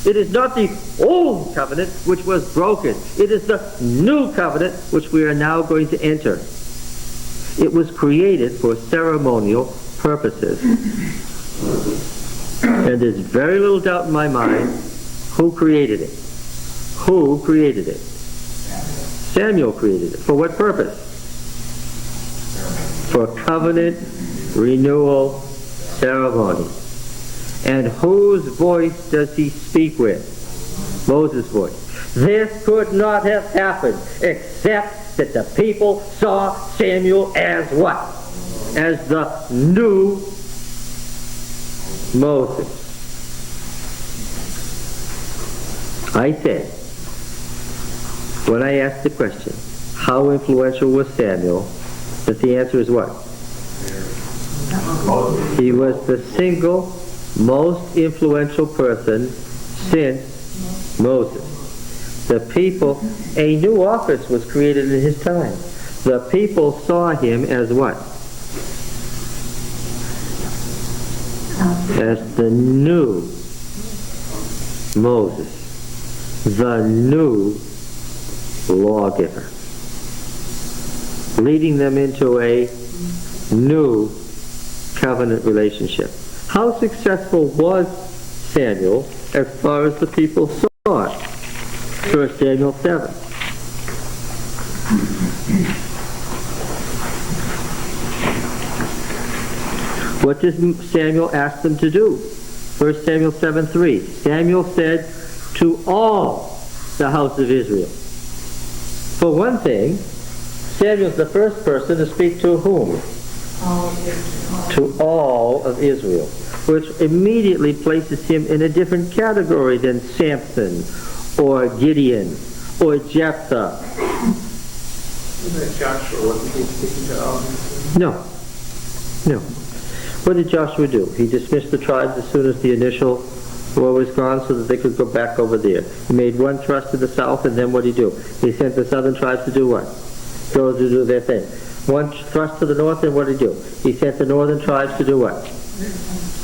It is not the old covenant which was broken. It is the new covenant which we are now going to enter. It was created for ceremonial purposes. And there's very little doubt in my mind who created it. Who created it? Samuel created it. For what purpose? For covenant renewal ceremony. And whose voice does he speak with? Moses' voice. This could not have happened except that the people saw Samuel as what? As the new Moses. I said, when I asked the question, how influential was Samuel, that the answer is what? He was the single most influential person since Moses. The people, a new office was created in his time. The people saw him as what? As the new Moses, the new lawgiver. leading them into a new covenant relationship. How successful was Samuel as far as the people saw it? 1 Samuel 7. What does Samuel ask them to do? 1 Samuel 7:3. Samuel said to all the house of Israel. For one thing, Samuel's the first person to speak to whom? To all of Israel, which immediately places him in a different category than Samson or Gideon or Jephthah. Joshua, wasn't he speaking to all? No. What did Joshua do? He dismissed the tribes as soon as the initial war was gone so that they could go back over there. He made one thrust to the south, and then what did he do? He sent the southern tribes to do what? Go to do their thing. One thrust to the north, and what did he do? He sent the northern tribes to do what?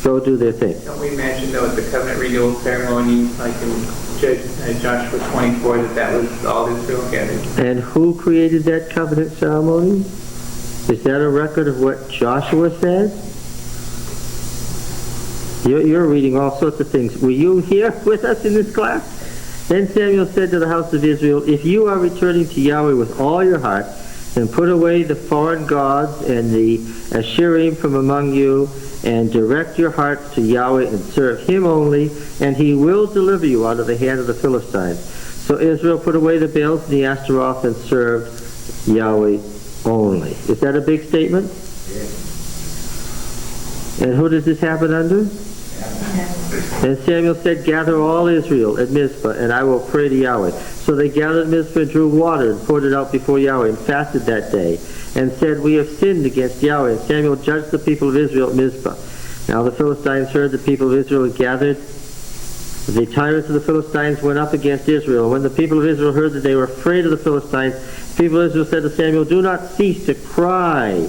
Go do their thing. Don't we imagine, though, at the covenant renewal ceremony, like in Joshua 24, that was all Israel gathered? And who created that covenant ceremony? Is that a record of what Joshua said? You're reading all sorts of things. Were you here with us in this class? Then Samuel said to the house of Israel, if you are returning to Yahweh with all your heart, then put away the foreign gods and the Asherim from among you, and direct your hearts to Yahweh and serve Him only, and He will deliver you out of the hand of the Philistines. So Israel put away the Baals and the Ashtaroth and served Yahweh only. Is that a big statement? Yes. And who does this happen under? And Samuel said, gather all Israel at Mizpah, and I will pray to Yahweh. So they gathered at Mizpah and drew water and poured it out before Yahweh and fasted that day, and said, we have sinned against Yahweh. And Samuel judged the people of Israel at Mizpah. Now the Philistines heard the people of Israel had gathered. The tyrants of the Philistines went up against Israel. When the people of Israel heard that they were afraid of the Philistines, the people of Israel said to Samuel, do not cease to cry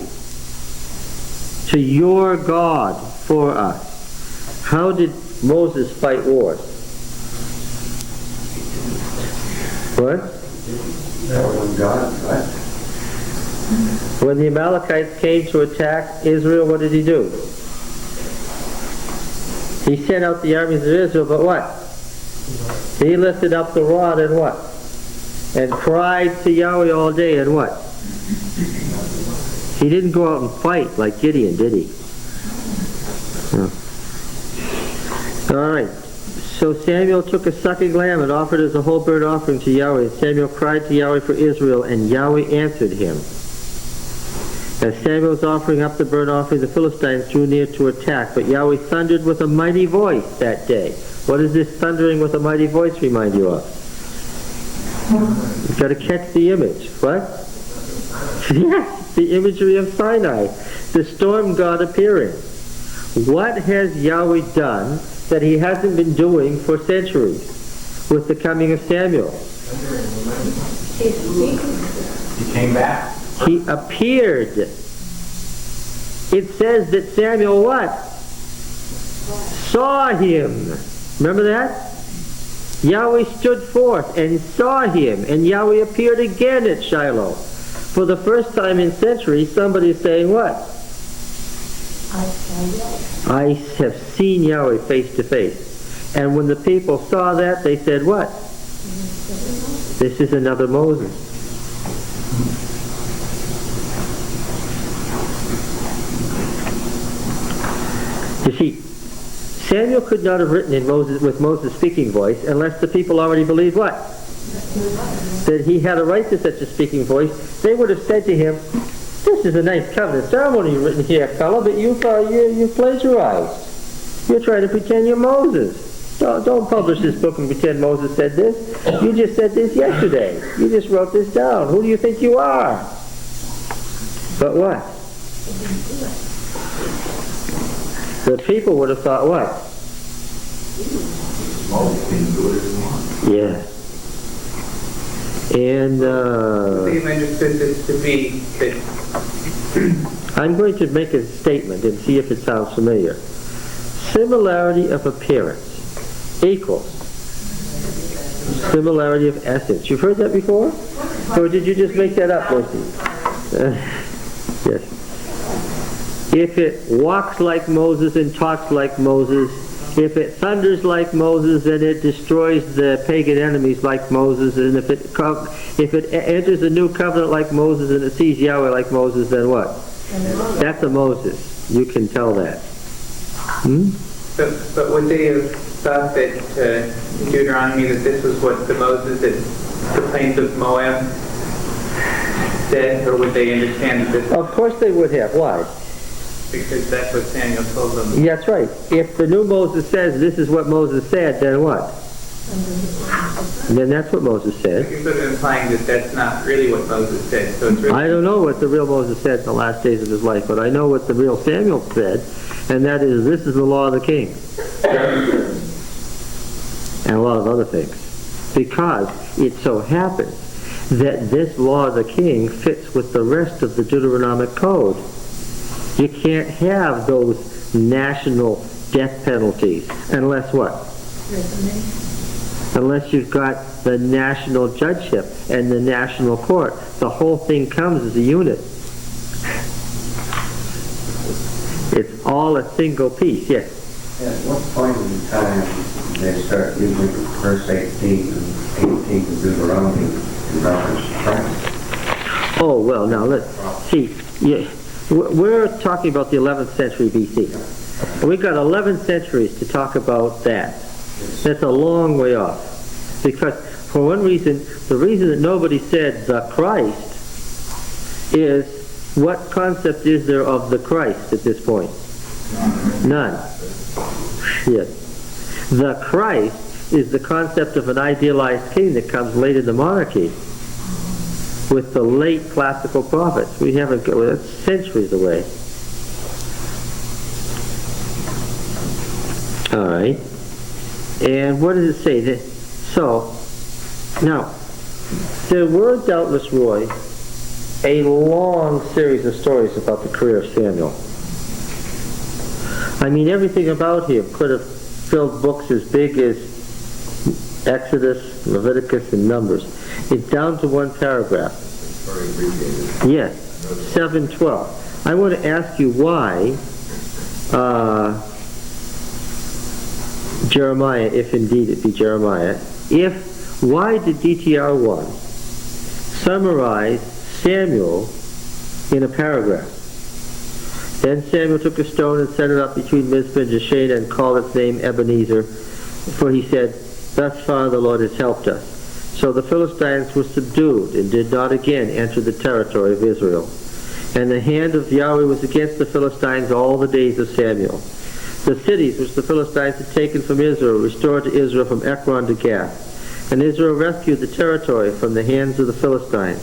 to your God for us. How did Moses fight wars? What? When God, right? When the Amalekites came to attack Israel, what did he do? He sent out the armies of Israel, but what? He lifted up the rod and what? And cried to Yahweh all day and what? He didn't go out and fight like Gideon, did he? No. All right. So Samuel took a sucking lamb and offered it as a whole burnt offering to Yahweh. And Samuel cried to Yahweh for Israel, and Yahweh answered him. As Samuel was offering up the burnt offering, the Philistines drew near to attack, but Yahweh thundered with a mighty voice that day. What does this thundering with a mighty voice remind you of? You've got to catch the image. What? Yes, the imagery of Sinai. The storm god appearing. What has Yahweh done that He hasn't been doing for centuries with the coming of Samuel? He came back. He appeared. It says that Samuel what? Saw Him. Remember that? Yahweh stood forth and saw Him, and Yahweh appeared again at Shiloh. For the first time in centuries, somebody is saying what? I have seen Yahweh face to face. And when the people saw that, they said what? This is another Moses. You see, Samuel could not have written in with Moses' speaking voice unless the people already believed what? That he had a right to such a speaking voice. They would have said to him, this is a nice covenant ceremony written here, fellow, but you plagiarized. You're trying to pretend you're Moses. Don't publish this book and pretend Moses said this. You just said this yesterday. You just wrote this down. Who do you think you are? But what? The people would have thought what? Moses didn't do it as he wanted. Yeah. And They understood this to be that I'm going to make a statement and see if it sounds familiar. Similarity of appearance equals similarity of essence. You've heard that before? Or did you just make that up, Lucy? Yes. If it walks like Moses and talks like Moses, if it thunders like Moses, then it destroys the pagan enemies like Moses. And if it enters a new covenant like Moses and it sees Yahweh like Moses, then what? That's a Moses. You can tell that. But would they have thought that in Deuteronomy that this was what the Moses at the plains of Moab said, or would they understand that this? Of course they would have. Why? Because that's what Samuel told them. Yeah, that's right. If the new Moses says this is what Moses said, then what? Then that's what Moses said. You're sort of implying that that's not really what Moses said. So it's really I don't know what the real Moses said in the last days of his life, but I know what the real Samuel said, and that is, this is the law of the king. And a lot of other things. Because it so happens that this law of the king fits with the rest of the Deuteronomic code. You can't have those national death penalties unless what? Unless you've got the national judgeship and the national court. The whole thing comes as a unit. It's all a single piece, yes. At what point in time they start using verse 18 and 18 of Deuteronomy in reference to Christ? Oh, well, now let's see. Yeah, we're talking about the 11th century BC. We've got 11 centuries to talk about that. That's a long way off. Because for one reason, the reason that nobody said the Christ is, what concept is there of the Christ at this point? None. Yes. The Christ is the concept of an idealized king that comes late in the monarchy with the late classical prophets. We haven't, that's centuries away. All right. And what does it say? So, now, there were doubtless, Roy, a long series of stories about the career of Samuel. I mean, everything about him could have filled books as big as Exodus, Leviticus, and Numbers. It's down to one paragraph. Very abbreviated. Yes, 7:12. I want to ask you why Jeremiah, if indeed it be Jeremiah, why did DTR 1 summarize Samuel in a paragraph? Then Samuel took a stone and set it up between Mizpah and Jeshanah and called its name Ebenezer, for he said, thus far the Lord has helped us. So the Philistines were subdued and did not again enter the territory of Israel. And the hand of Yahweh was against the Philistines all the days of Samuel. The cities which the Philistines had taken from Israel restored to Israel from Ekron to Gath. And Israel rescued the territory from the hands of the Philistines.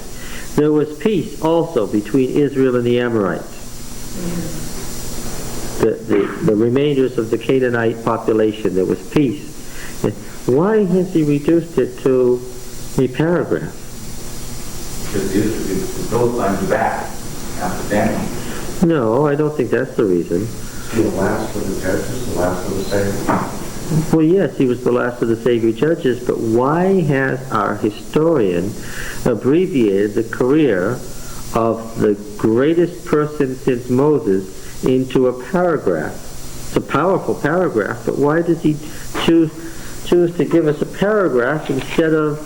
There was peace also between Israel and the Amorites. The remainders of the Canaanite population, there was peace. Why has he reduced it to a paragraph? Because those lines are back after Samuel. No, I don't think that's the reason. The last of the judges, the last of the Savior. Well, yes, he was the last of the Savior judges, but why has our historian abbreviated the career of the greatest person since Moses into a paragraph? It's a powerful paragraph, but why does he choose to give us a paragraph instead of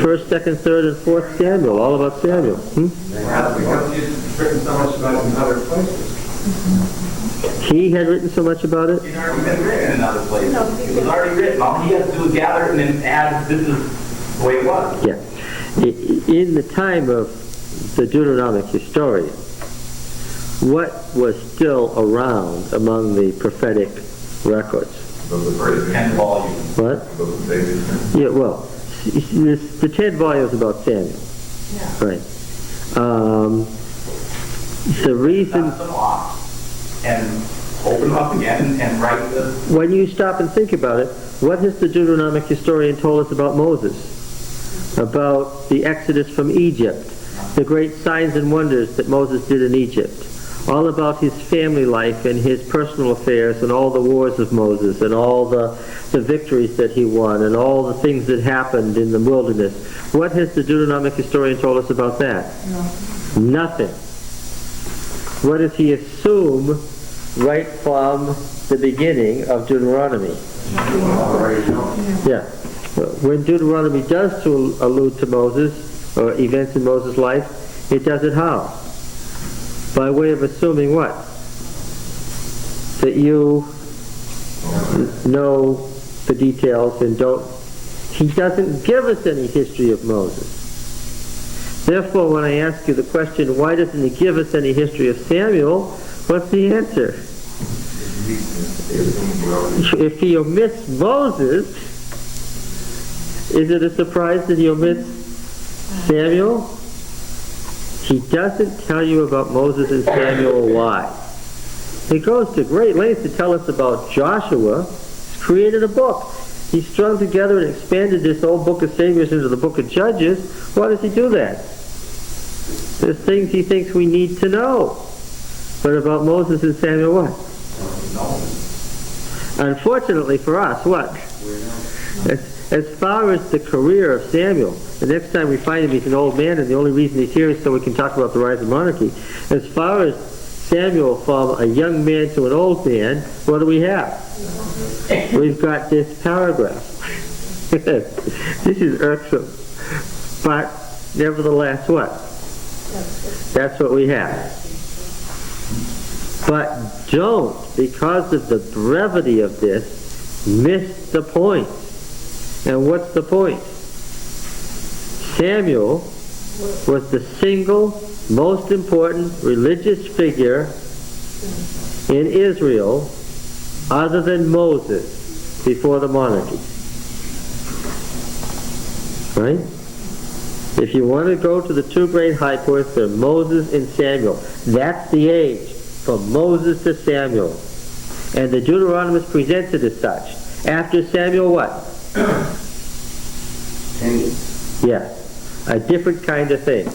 1st, 2nd, 3rd, and 4th Samuel, all about Samuel? Because he's written so much about it in other places. He had written so much about it? It's already been written in other places. It was already written. All he has to do is gather it and then add, this is the way it was. Yeah. In the time of the Deuteronomic historian, what was still around among the prophetic records? Those are very 10 volumes. What? Those are David's. Yeah, well, the 10 volumes about Samuel. Yeah. Right. The reason... Cut them off and open them up again and write the... When you stop and think about it, what has the Deuteronomic historian told us about Moses? About the Exodus from Egypt, the great signs and wonders that Moses did in Egypt. all about his family life and his personal affairs and all the wars of Moses and all the victories that he won and all the things that happened in the wilderness. What has the Deuteronomic historian told us about that? Nothing. What does he assume right from the beginning of Deuteronomy? Yeah. When Deuteronomy does allude to Moses or events in Moses' life, it does it how? By way of assuming what? That you know the details and don't. He doesn't give us any history of Moses. Therefore, when I ask you the question, why doesn't he give us any history of Samuel? What's the answer? If he omits Moses, is it a surprise that he omits Samuel? He doesn't tell you about Moses and Samuel. Why? He goes to great lengths to tell us about Joshua. He's created a book. He strung together and expanded this old book of Saviors into the book of Judges. Why does he do that? There's things he thinks we need to know. But about Moses and Samuel, what? Unfortunately for us, what? As far as the career of Samuel, the next time we find him, he's an old man, and the only reason he's here is so we can talk about the rise of monarchy. As far as Samuel from a young man to an old man, what do we have? We've got this paragraph. This is irksome. But nevertheless, what? That's what we have. But don't, because of the brevity of this, miss the point. And what's the point? Samuel was the single most important religious figure in Israel other than Moses before the monarchy. Right? If you want to go to the two great high points, they're Moses and Samuel. That's the age from Moses to Samuel. And the Deuteronomist presents it as such. After Samuel, what? Yes. A different kind of thing.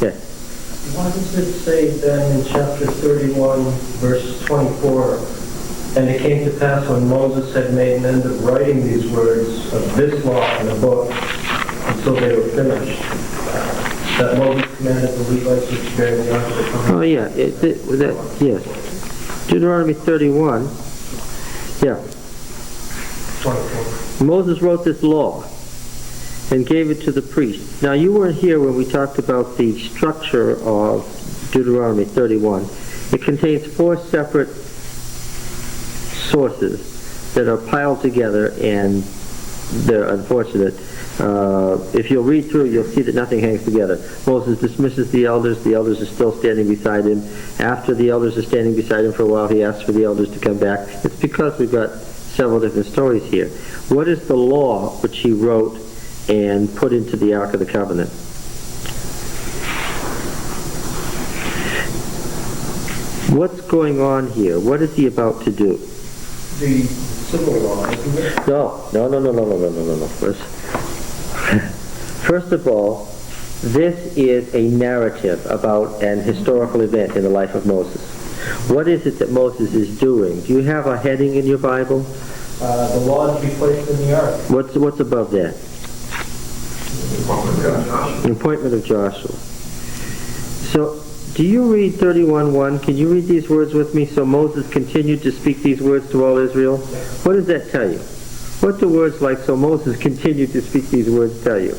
Yes. Why does it say then in chapter 31, verse 24, and it came to pass when Moses had made an end of writing these words of this law in a book until they were finished, that Moses commanded the Levites which bear the ark of the covenant? Oh, yeah. Yes. Deuteronomy 31. Yeah. 24. Moses wrote this law and gave it to the priests. Now, you weren't here when we talked about the structure of Deuteronomy 31. It contains 4 separate sources that are piled together, and they're unfortunate. If you'll read through, you'll see that nothing hangs together. Moses dismisses the elders are still standing beside him. After the elders are standing beside him for a while, he asks for the elders to come back. It's because we've got several different stories here. What is the law which he wrote and put into the Ark of the Covenant? What's going on here? What is he about to do? The civil law, isn't it? No. First of all, this is a narrative about an historical event in the life of Moses. What is it that Moses is doing? Do you have a heading in your Bible? The law to be placed in the ark. What's above that? The appointment of Joshua. So, do you read 31:1? Can you read these words with me? So Moses continued to speak these words to all Israel. What does that tell you? What do words like "so Moses continued to speak these words" tell you?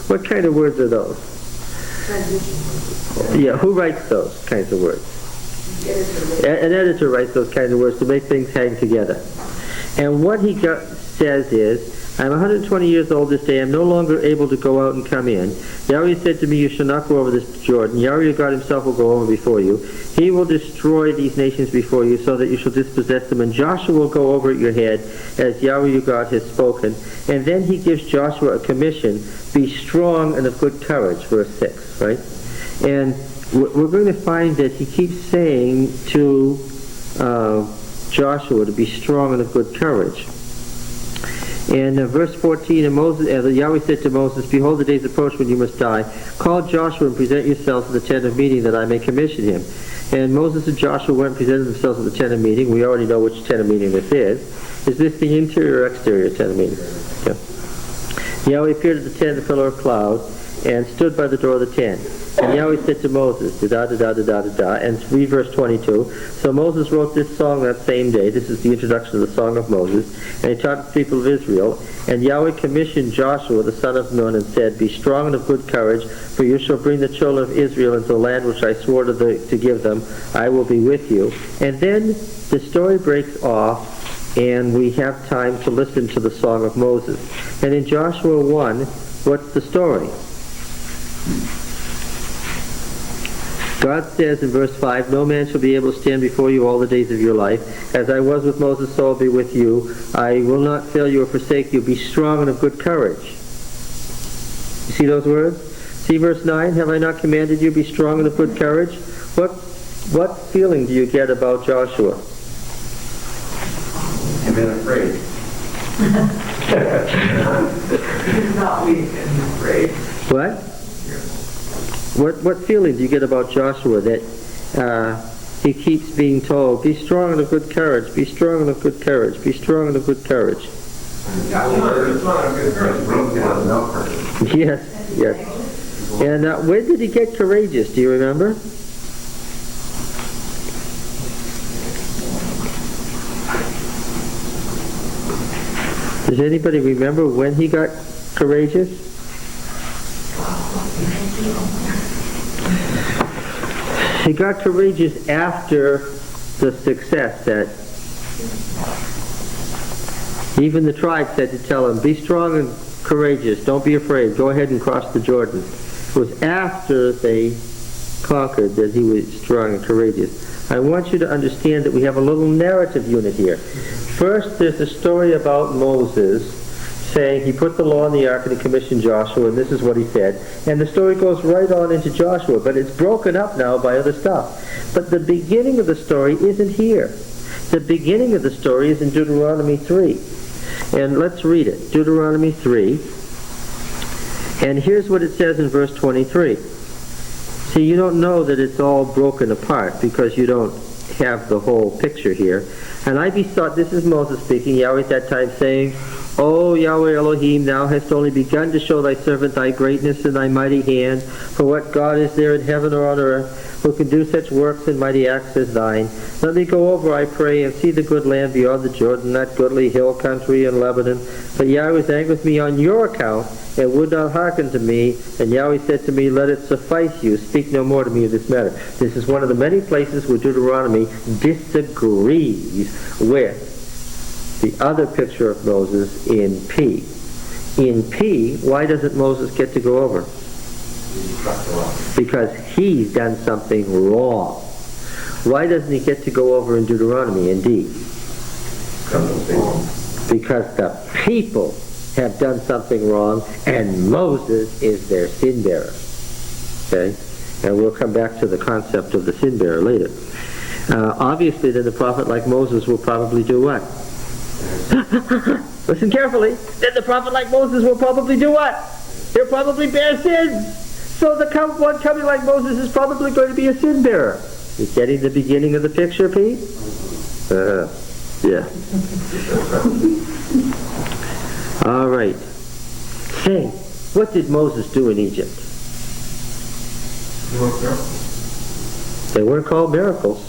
What kind of words are those? Yeah, who writes those kinds of words? An editor writes those kinds of words to make things hang together. And what he says is, I'm 120 years old this day. I'm no longer able to go out and come in. Yahweh said to me, you shall not go over this Jordan. Yahweh God himself will go over before you. He will destroy these nations before you so that you shall dispossess them. And Joshua will go over at your head as Yahweh your God has spoken. And then he gives Joshua a commission. Be strong and of good courage, verse 6, right? And we're going to find that he keeps saying to Joshua to be strong and of good courage. In verse 14, and Yahweh said to Moses, behold, the days approach when you must die. Call Joshua and present yourselves to the tent of meeting that I may commission him. And Moses and Joshua went and presented themselves at the tent of meeting. We already know which tent of meeting this is. Is this the interior or exterior tent of meeting? Yeah. Yahweh appeared at the tent in the pillar of cloud and stood by the door of the tent. And Yahweh said to Moses, da-da-da-da-da-da-da, and read verse 22. So Moses wrote this song that same day. This is the introduction of the Song of Moses. And he taught the people of Israel. And Yahweh commissioned Joshua, the son of Nun, and said, Be strong and of good courage, for you shall bring the children of Israel into the land which I swore to give them. I will be with you. And then the story breaks off, and we have time to listen to the Song of Moses. And in Joshua 1, what's the story? God says in verse 5, No man shall be able to stand before you all the days of your life. As I was with Moses, so I will be with you. I will not fail you or forsake you. Be strong and of good courage. You see those words? See verse 9, Have I not commanded you, be strong and of good courage? What feeling do you get about Joshua? I've been afraid. He's not weak and he's brave. What? What feeling do you get about Joshua that he keeps being told, be strong and of good courage, be strong and of good courage, be strong and of good courage? Yes, yes. And when did he get courageous? Do you remember? Does anybody remember when he got courageous? He got courageous after the success that even the tribe said to tell him, be strong and courageous, don't be afraid, go ahead and cross the Jordan. It was after they conquered that he was strong and courageous. I want you to understand that we have a little narrative unit here. First, there's a story about Moses saying he put the law in the ark and he commissioned Joshua, and this is what he said. And the story goes right on into Joshua, but it's broken up now by other stuff. But the beginning of the story isn't here. The beginning of the story is in Deuteronomy 3. And let's read it. Deuteronomy 3. And here's what it says in verse 23. See, you don't know that it's all broken apart because you don't have the whole picture here. And I besought, this is Moses speaking, Yahweh at that time saying, O Yahweh Elohim, thou hast only begun to show thy servant thy greatness and thy mighty hand. For what God is there in heaven or on earth who can do such works and mighty acts as thine? Let me go over, I pray, and see the good land beyond the Jordan, that goodly hill country in Lebanon. But Yahweh was angry with me on your account, and would not hearken to me. And Yahweh said to me, Let it suffice you, speak no more to me of this matter. This is one of the many places where Deuteronomy disagrees with the other picture of Moses in P. In P, why doesn't Moses get to go over? Because he's done something wrong. Why doesn't he get to go over in Deuteronomy in D? Because the people have done something wrong, and Moses is their sin bearer. Okay? And we'll come back to the concept of the sin bearer later. Obviously, then the prophet like Moses will probably do what? Listen carefully. Then the prophet like Moses will probably do what? He'll probably bear sins. So the one coming like Moses is probably going to be a sin bearer. You getting the beginning of the picture, Pete? Yeah. All right. Say, what did Moses do in Egypt? They weren't called miracles.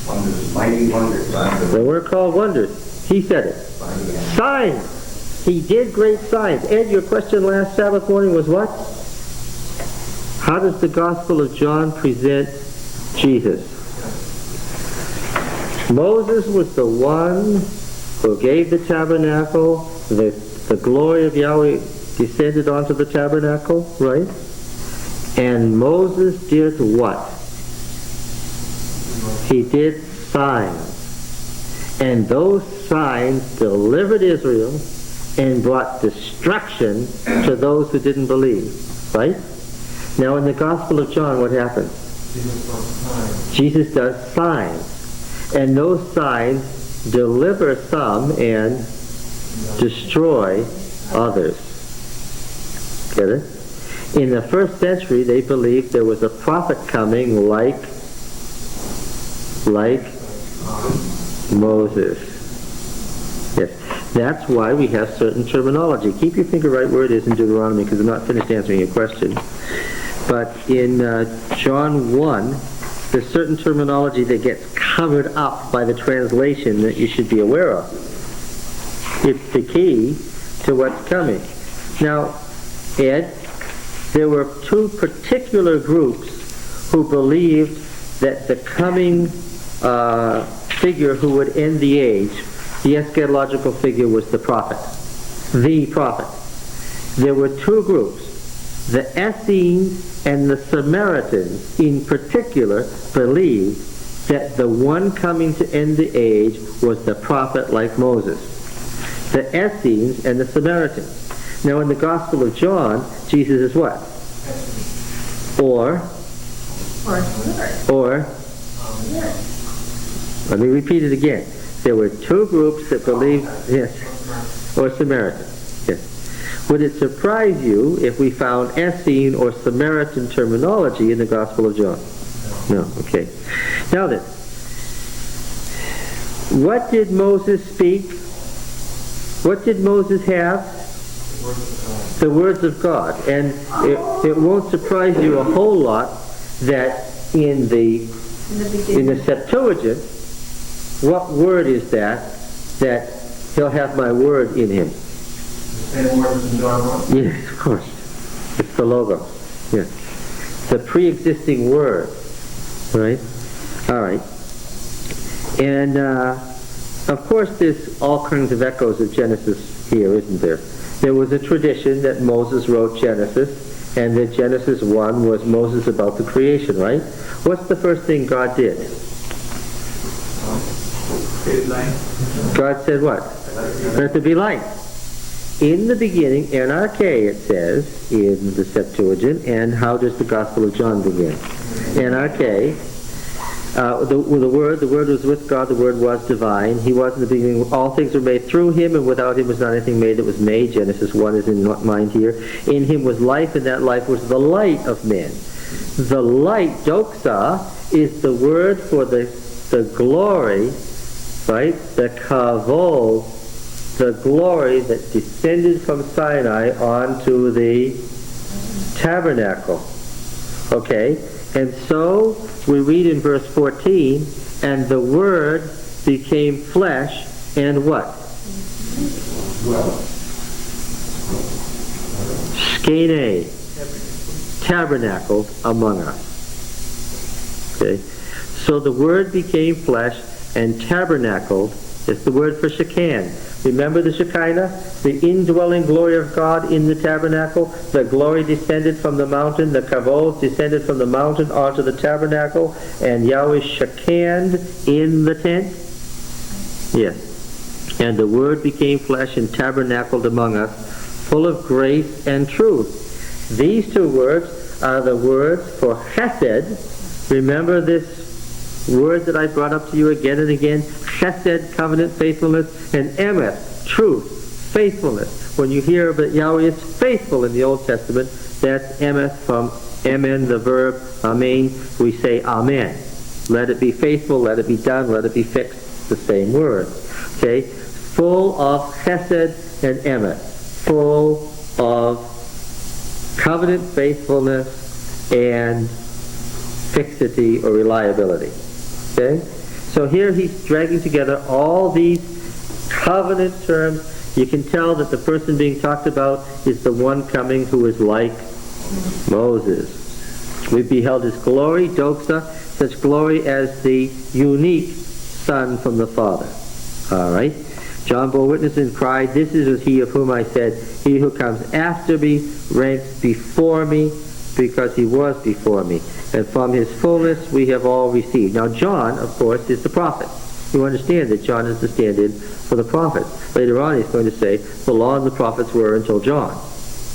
Wonders, mighty wonders. They weren't called wonders. He said it. Signs. He did great signs. Ed, your question last Sabbath morning was what? How does the Gospel of John present Jesus? Moses was the one who gave the tabernacle. The glory of Yahweh descended onto the tabernacle, right? And Moses did what? He did signs. And those signs delivered Israel and brought destruction to those who didn't believe. Right? Now in the Gospel of John, what happens? Jesus does signs. And those signs deliver some and destroy others. Get it? In the first century, they believed there was a prophet coming like like Moses. Yes, that's why we have certain terminology. Keep your finger right where it is in Deuteronomy, because I'm not finished answering your question. But in John 1, there's certain terminology that gets covered up by the translation that you should be aware of. It's the key to what's coming. Now, Ed, there were two particular groups who believed that the coming figure who would end the age, the eschatological figure, was the prophet. The prophet. There were two groups. The Essenes and the Samaritans, in particular, believed that the one coming to end the age was the prophet like Moses. The Essenes and the Samaritans. Now, in the Gospel of John, Jesus is what? Or, let me repeat it again. There were two groups that believed, yes, or Samaritan, yes. Would it surprise you if we found Essene or Samaritan terminology in the Gospel of John? No, okay. Now then, what did Moses speak? What did Moses have? The words of God. And it won't surprise you a whole lot that in the Septuagint, what word is that he'll have my word in him? The same word as in John 1? Yes, of course. It's the logos. Yes. The pre-existing word. Right? All right. And, of course, there's all kinds of echoes of Genesis here, isn't there? There was a tradition that Moses wrote Genesis, and that Genesis 1 was Moses about the creation, right? What's the first thing God did? God said what? Let there be light. In the beginning, anarche, it says in the Septuagint. And how does the Gospel of John begin? Anarche. The Word was with God, the Word was divine. He was in the beginning. All things were made through Him, and without Him was not anything made that was made. Genesis 1 is in mind here. In Him was life, and that life was the light of men. The light, doxa, is the word for the glory, right? The kavod, the glory that descended from Sinai onto the tabernacle. Okay? And so we read in verse 14, and the Word became flesh and what? Skene, tabernacled among us. Okay? So the Word became flesh and tabernacled. It's the word for Shekinah. Remember the Shekinah? The indwelling glory of God in the tabernacle. The glory descended from the mountain. The kavod descended from the mountain onto the tabernacle. And Yahweh Shekinah in the tent. Yes. And the Word became flesh and tabernacled among us, full of grace and truth. These two words are the words for chesed. Remember this word that I brought up to you again and again? Chesed, covenant, faithfulness, and emet, truth, faithfulness. When you hear that Yahweh is faithful in the Old Testament, that's emet from amen, the verb, amen. We say amen. Let it be faithful, let it be done, let it be fixed. The same word. Okay? Full of chesed and emet. Full of covenant, faithfulness, and fixity or reliability. Okay? So here he's dragging together all these covenant terms. You can tell that the person being talked about is the one coming who is like Moses. We beheld his glory, doxa, such glory as the unique Son from the Father. All right? John bore witness and cried, "This is he of whom I said, he who comes after me ranks before me, because he was before me. And from his fullness we have all received." Now John, of course, is the prophet. You understand that John is the stand-in for the prophet. Later on he's going to say, the law and the prophets were until John.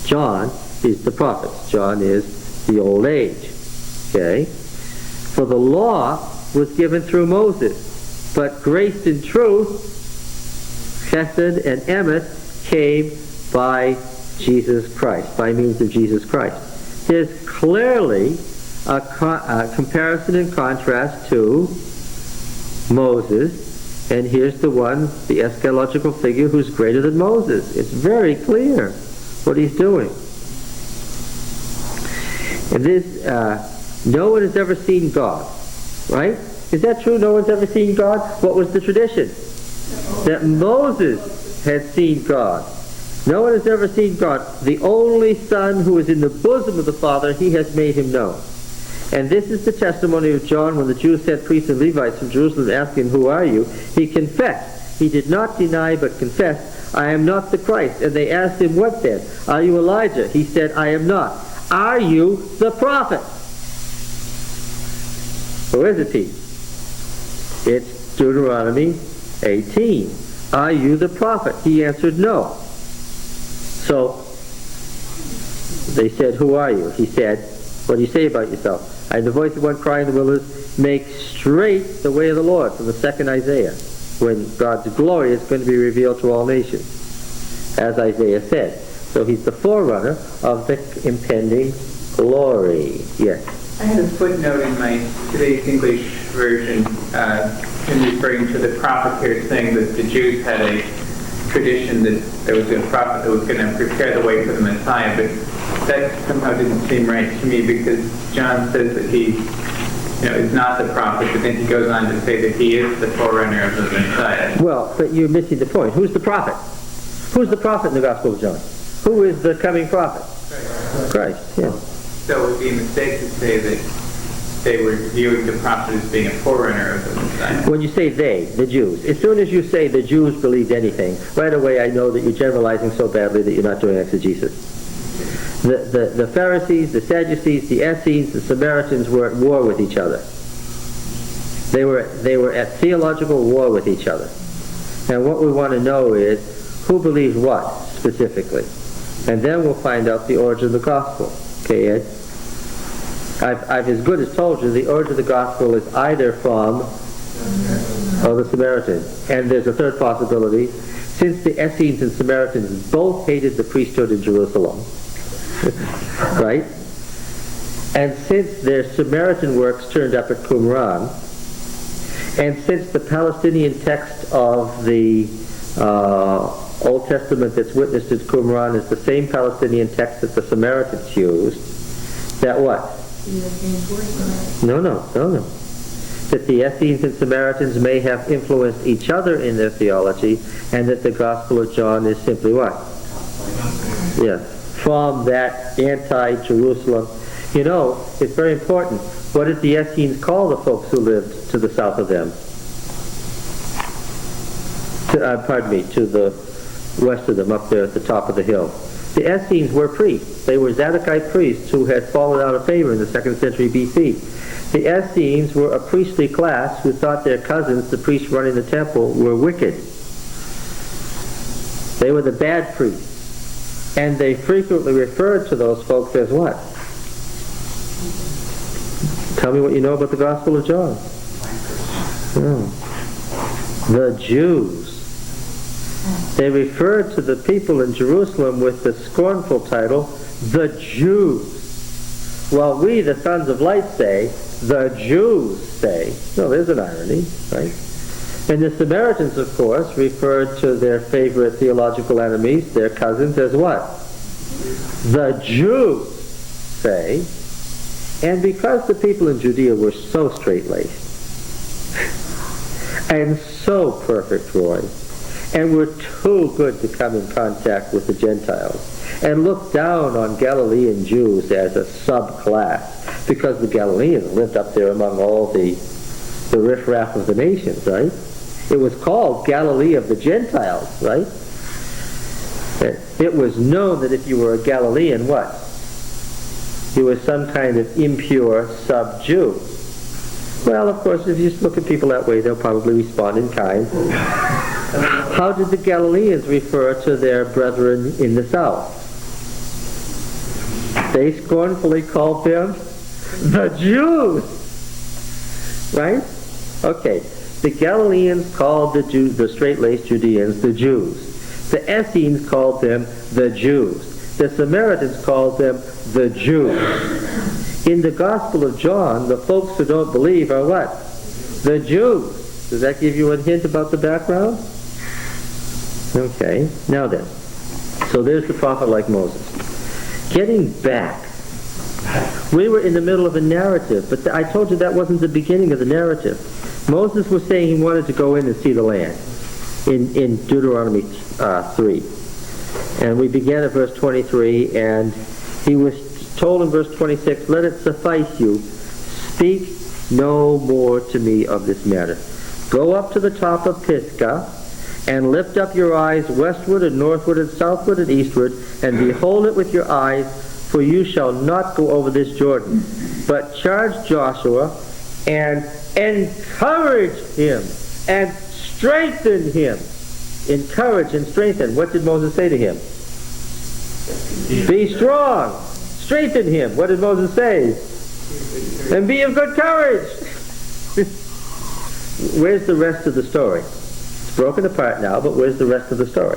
John is the prophet. John is the old age. Okay? For the law was given through Moses, but grace and truth, chesed and emet, came by Jesus Christ, by means of Jesus Christ. There's clearly a comparison and contrast to Moses, and here's the one, the eschatological figure who's greater than Moses. It's very clear what he's doing. And this, no one has ever seen God, right? Is that true? No one's ever seen God? What was the tradition? That Moses had seen God. No one has ever seen God. The only Son who is in the bosom of the Father, he has made him known. And this is the testimony of John when the Jews sent priests and Levites from Jerusalem asking, who are you? He confessed. He did not deny but confessed, I am not the Christ. And they asked him, what then? Are you Elijah? He said, I am not. Are you the prophet? Who is it he? It's Deuteronomy 18. Are you the prophet? He answered, no. So they said, who are you? He said, what do you say about yourself? I am the voice of one crying in the wilderness, make straight the way of the Lord, from the second Isaiah, when God's glory is going to be revealed to all nations, as Isaiah said. So he's the forerunner of the impending glory. Yes. I had a footnote in my today's English version in referring to the prophet here, saying that the Jews had a tradition that there was a prophet that was going to prepare the way for the Messiah, but that somehow didn't seem right to me, because John says that he is not the prophet, but then he goes on to say that he is the forerunner of the Messiah. Well, but you're missing the point. Who's the prophet? Who's the prophet in the Gospel of John? Who is the coming prophet? Christ, yeah. So it would be a mistake to say that they were viewing the prophet as being a forerunner of the Messiah. When you say they, the Jews, as soon as you say the Jews believed anything, right away I know that you're generalizing so badly that you're not doing exegesis. The Pharisees, the Sadducees, the Essenes, the Samaritans were at war with each other. They were at theological war with each other. And what we want to know is who believed what specifically. And then we'll find out the origin of the gospel. Okay, Ed? I've as good as told you the origin of the gospel is either from the Samaritans. And there's a third possibility. Since the Essenes and Samaritans both hated the priesthood in Jerusalem, right? And since their Samaritan works turned up at Qumran, and since the Palestinian text of the Old Testament that's witnessed at Qumran is the same Palestinian text that the Samaritans used, that what? No. That the Essenes and Samaritans may have influenced each other in their theology, and that the Gospel of John is simply what? Yes. From that anti-Jerusalem. It's very important. What did the Essenes call the folks who lived to the south of them? To the west of them, up there at the top of the hill. The Essenes were priests. They were Zadokite priests who had fallen out of favor in the 2nd century BC. The Essenes were a priestly class who thought their cousins, the priests running the temple, were wicked. They were the bad priests. And they frequently referred to those folks as what? Tell me what you know about the Gospel of John. The Jews. They referred to the people in Jerusalem with the scornful title, the Jews. While we, the sons of light, say, the Jews say. No, there's an irony, right? And the Samaritans, of course, referred to their favorite theological enemies, their cousins, as what? The Jews say. And because the people in Judea were so straight-laced and so perfect, Roy, and were too good to come in contact with the Gentiles, and looked down on Galilean Jews as a subclass, because the Galileans lived up there among all the riffraff of the nations, right? It was called Galilee of the Gentiles, right? It was known that if you were a Galilean, what? You were some kind of impure sub-Jew. Well, of course, if you look at people that way, they'll probably respond in kind. How did the Galileans refer to their brethren in the south? They scornfully called them the Jews. Right? Okay. The Galileans called the Jews, the straight-laced Judeans, the Jews. The Essenes called them the Jews. The Samaritans called them the Jews. In the Gospel of John, the folks who don't believe are what? The Jews. Does that give you a hint about the background? Okay, now then. So there's the prophet like Moses. Getting back. We were in the middle of a narrative, but I told you that wasn't the beginning of the narrative. Moses was saying he wanted to go in and see the land in Deuteronomy 3. And we began at verse 23, and he was told in verse 26, let it suffice you, speak no more to me of this matter. Go up to the top of Pisgah, and lift up your eyes westward and northward and southward and eastward, and behold it with your eyes, for you shall not go over this Jordan. But charge Joshua, and encourage him, and strengthen him. Encourage and strengthen. What did Moses say to him? Be strong. Strengthen him. What did Moses say? And be of good courage. Where's the rest of the story? It's broken apart now, but where's the rest of the story?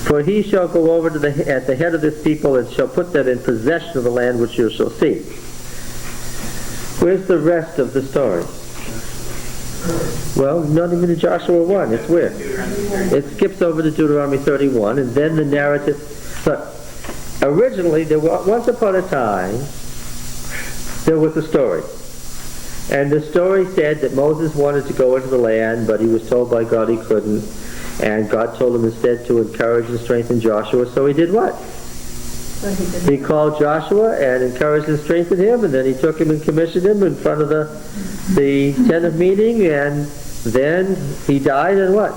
For he shall go over to at the head of this people and shall put them in possession of the land which you shall see. Where's the rest of the story? Well, not even in Joshua 1. It's where? It skips over to Deuteronomy 31, and then the narrative. Look, originally, once upon a time, there was a story. And the story said that Moses wanted to go into the land, but he was told by God he couldn't. And God told him instead to encourage and strengthen Joshua. So he did what? He called Joshua and encouraged and strengthened him, and then he took him and commissioned him in front of the tent of meeting, and then he died, and what?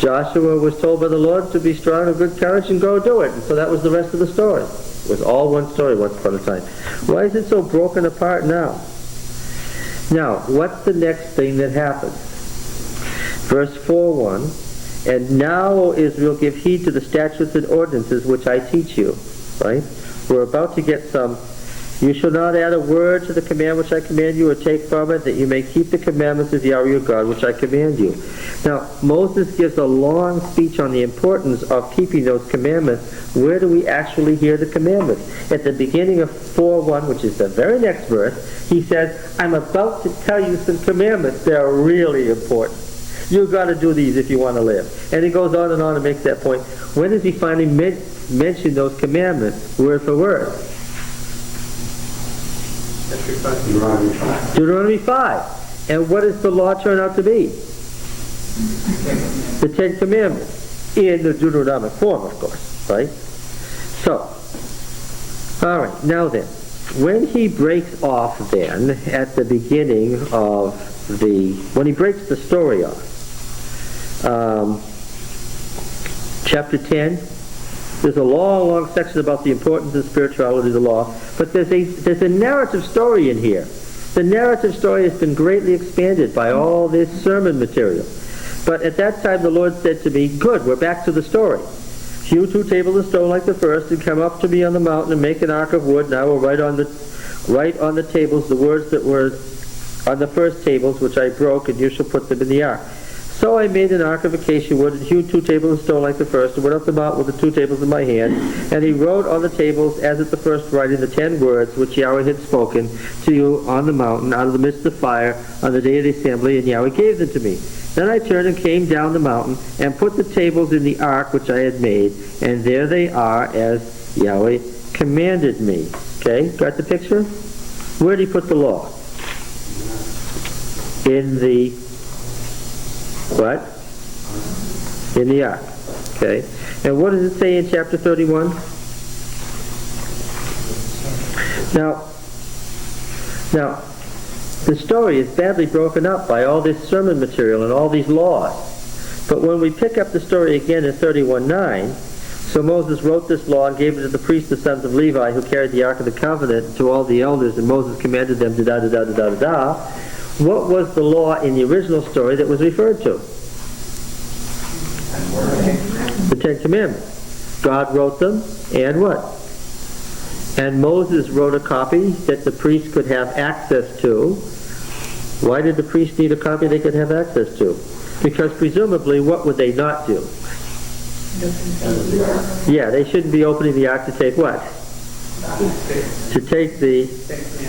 Joshua was told by the Lord to be strong and good courage and go do it. And so that was the rest of the story. It was all one story once upon a time. Why is it so broken apart now? Now, what's the next thing that happens? Verse 4:1, and now, O Israel, give heed to the statutes and ordinances which I teach you. Right? We're about to get some. You shall not add a word to the command which I command you, or take from it, that you may keep the commandments of Yahweh your God, which I command you. Now, Moses gives a long speech on the importance of keeping those commandments. Where do we actually hear the commandments? At the beginning of 4:1, which is the very next verse, he says, I'm about to tell you some commandments. They're really important. You've got to do these if you want to live. And he goes on and makes that point. When does he finally mention those commandments, word for word? Deuteronomy 5. And what does the law turn out to be? The Ten Commandments. In the Deuteronomic form, of course. Right? So, all right, now then, when he breaks off then, at the beginning of when he breaks the story off, chapter 10, there's a long section about the importance of spirituality of the law, but there's a narrative story in here. The narrative story has been greatly expanded by all this sermon material. But at that time the Lord said to me, good, we're back to the story. Hew 2 tables of stone like the first, and come up to me on the mountain and make an ark of wood, and I will write on the tables the words that were on the first tables, which I broke, and you shall put them in the ark. So I made an ark of acacia wood, and hewed 2 tables of stone like the first, and went up the mountain with the 2 tables in my hand. And he wrote on the tables, as at the first writing, the 10 words which Yahweh had spoken to you on the mountain, out of the midst of fire, on the day of the assembly, and Yahweh gave them to me. Then I turned and came down the mountain, and put the tables in the ark which I had made, and there they are, as Yahweh commanded me. Okay, got the picture? Where did he put the law? In the what? In the ark. Okay. And what does it say in chapter 31? Now, the story is badly broken up by all this sermon material and all these laws. But when we pick up the story again in 31:9, so Moses wrote this law and gave it to the priests, the sons of Levi, who carried the Ark of the Covenant, to all the elders, and Moses commanded them to da-da-da-da-da-da. What was the law in the original story that was referred to? The Ten Commandments. God wrote them, and what? And Moses wrote a copy that the priest could have access to. Why did the priest need a copy they could have access to? Because presumably, what would they not do? Yeah, they shouldn't be opening the ark to take what? to take the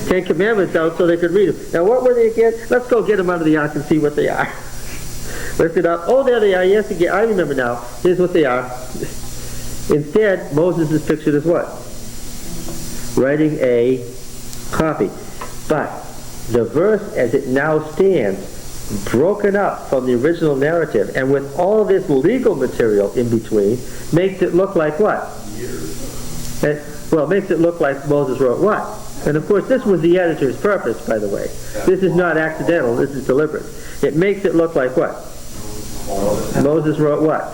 Ten Commandments out so they could read them. Now what were they again? Let's go get them out of the ark and see what they are. Lift it up. Oh, there they are. Yes, again. I remember now. Here's what they are. Instead, Moses is pictured as what? Writing a copy. But the verse as it now stands, broken up from the original narrative, and with all this legal material in between, makes it look like what? Well, makes it look like Moses wrote what? And of course, this was the editor's purpose, by the way. This is not accidental. This is deliberate. It makes it look like what? Moses wrote what?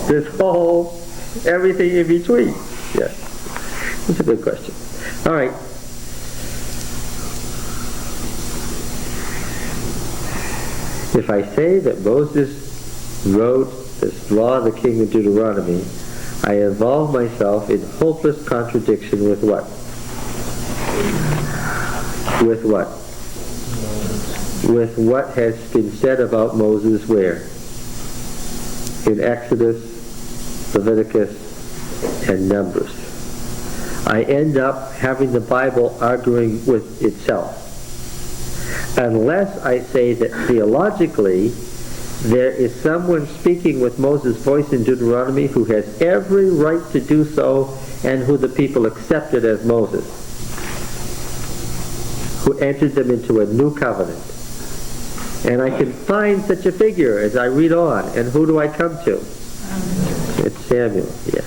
This whole, everything in between. Yes. That's a good question. All right. If I say that Moses wrote this law of the King of Deuteronomy, I involve myself in hopeless contradiction with what? With what? With what has been said about Moses where? In Exodus, Leviticus, and Numbers. I end up having the Bible arguing with itself. Unless I say that theologically there is someone speaking with Moses' voice in Deuteronomy who has every right to do so and who the people accepted as Moses, who entered them into a new covenant. And I can find such a figure as I read on. And who do I come to? It's Samuel, yes.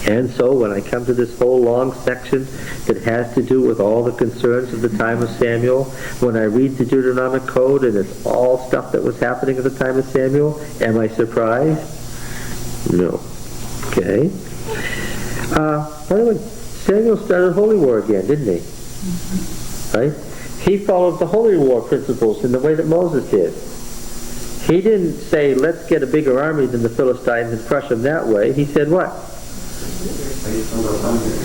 And so when I come to this whole long section that has to do with all the concerns of the time of Samuel, when I read the Deuteronomic Code and it's all stuff that was happening at the time of Samuel, am I surprised? No. Okay. By the way, Samuel started Holy War again, didn't he? Right? He followed the Holy War principles in the way that Moses did. He didn't say, let's get a bigger army than the Philistines and crush them that way. He said what?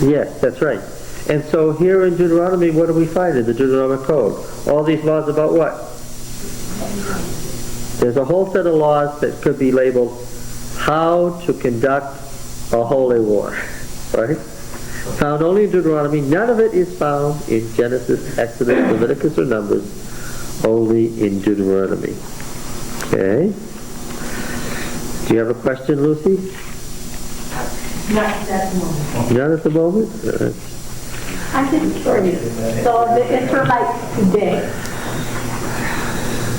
Yes, that's right. And so here in Deuteronomy, what do we find in the Deuteronomic Code? All these laws about what? There's a whole set of laws that could be labeled how to conduct a holy war. Right? Found only in Deuteronomy. None of it is found in Genesis, Exodus, Leviticus, or Numbers. Only in Deuteronomy. Okay. Do you have a question, Lucy? Not at the moment. Not at the moment? I'm just curious. So the Israelites today,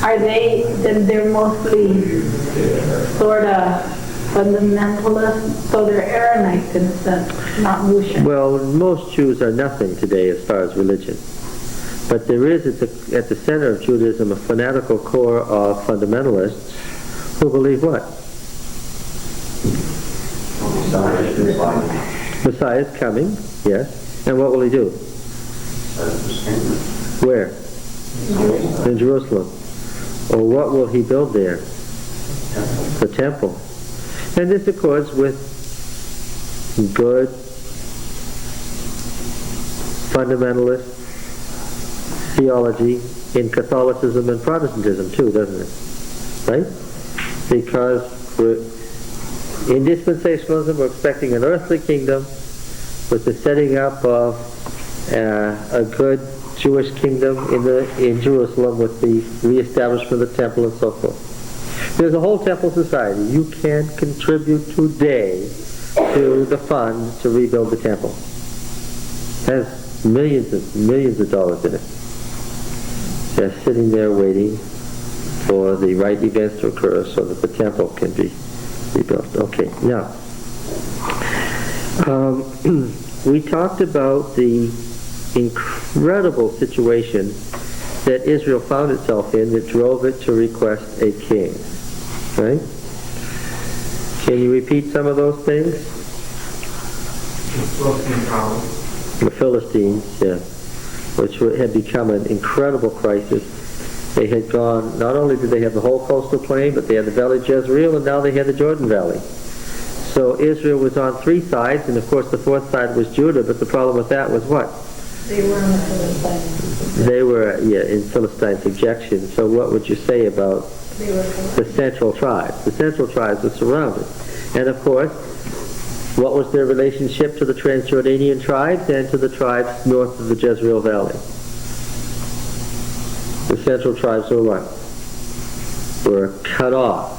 are they're mostly sort of fundamentalists, so they're Aaronites in a sense, not Lucian. Well, most Jews are nothing today as far as religion. But there is at the center of Judaism a fanatical core of fundamentalists who believe what? Messiah is coming, yes. And what will he do? Where? In Jerusalem. Or what will he build there? The temple. And this accords with good fundamentalist theology in Catholicism and Protestantism too, doesn't it? Right? Because in dispensationalism we're expecting an earthly kingdom with the setting up of a good Jewish kingdom in Jerusalem with the reestablishment of the temple and so forth. There's a whole temple society. You can contribute today to the funds to rebuild the temple. It has millions of dollars in it. They're sitting there waiting for the right events to occur so that the temple can be rebuilt. Okay, now, we talked about the incredible situation that Israel found itself in that drove it to request a king. Right? Can you repeat some of those things? The Philistines, yeah, which had become an incredible crisis. They had gone, not only did they have the whole coastal plain, but they had the Valley of Jezreel, and now they had the Jordan Valley. So Israel was on three sides, and of course the fourth side was Judah, but the problem with that was what? They were in the Philistines. They were, in Philistine subjection. So what would you say about the central tribes? The central tribes were surrounded. And of course, What was their relationship to the Transjordanian tribes and to the tribes north of the Jezreel Valley? The central tribes were what? Were cut off.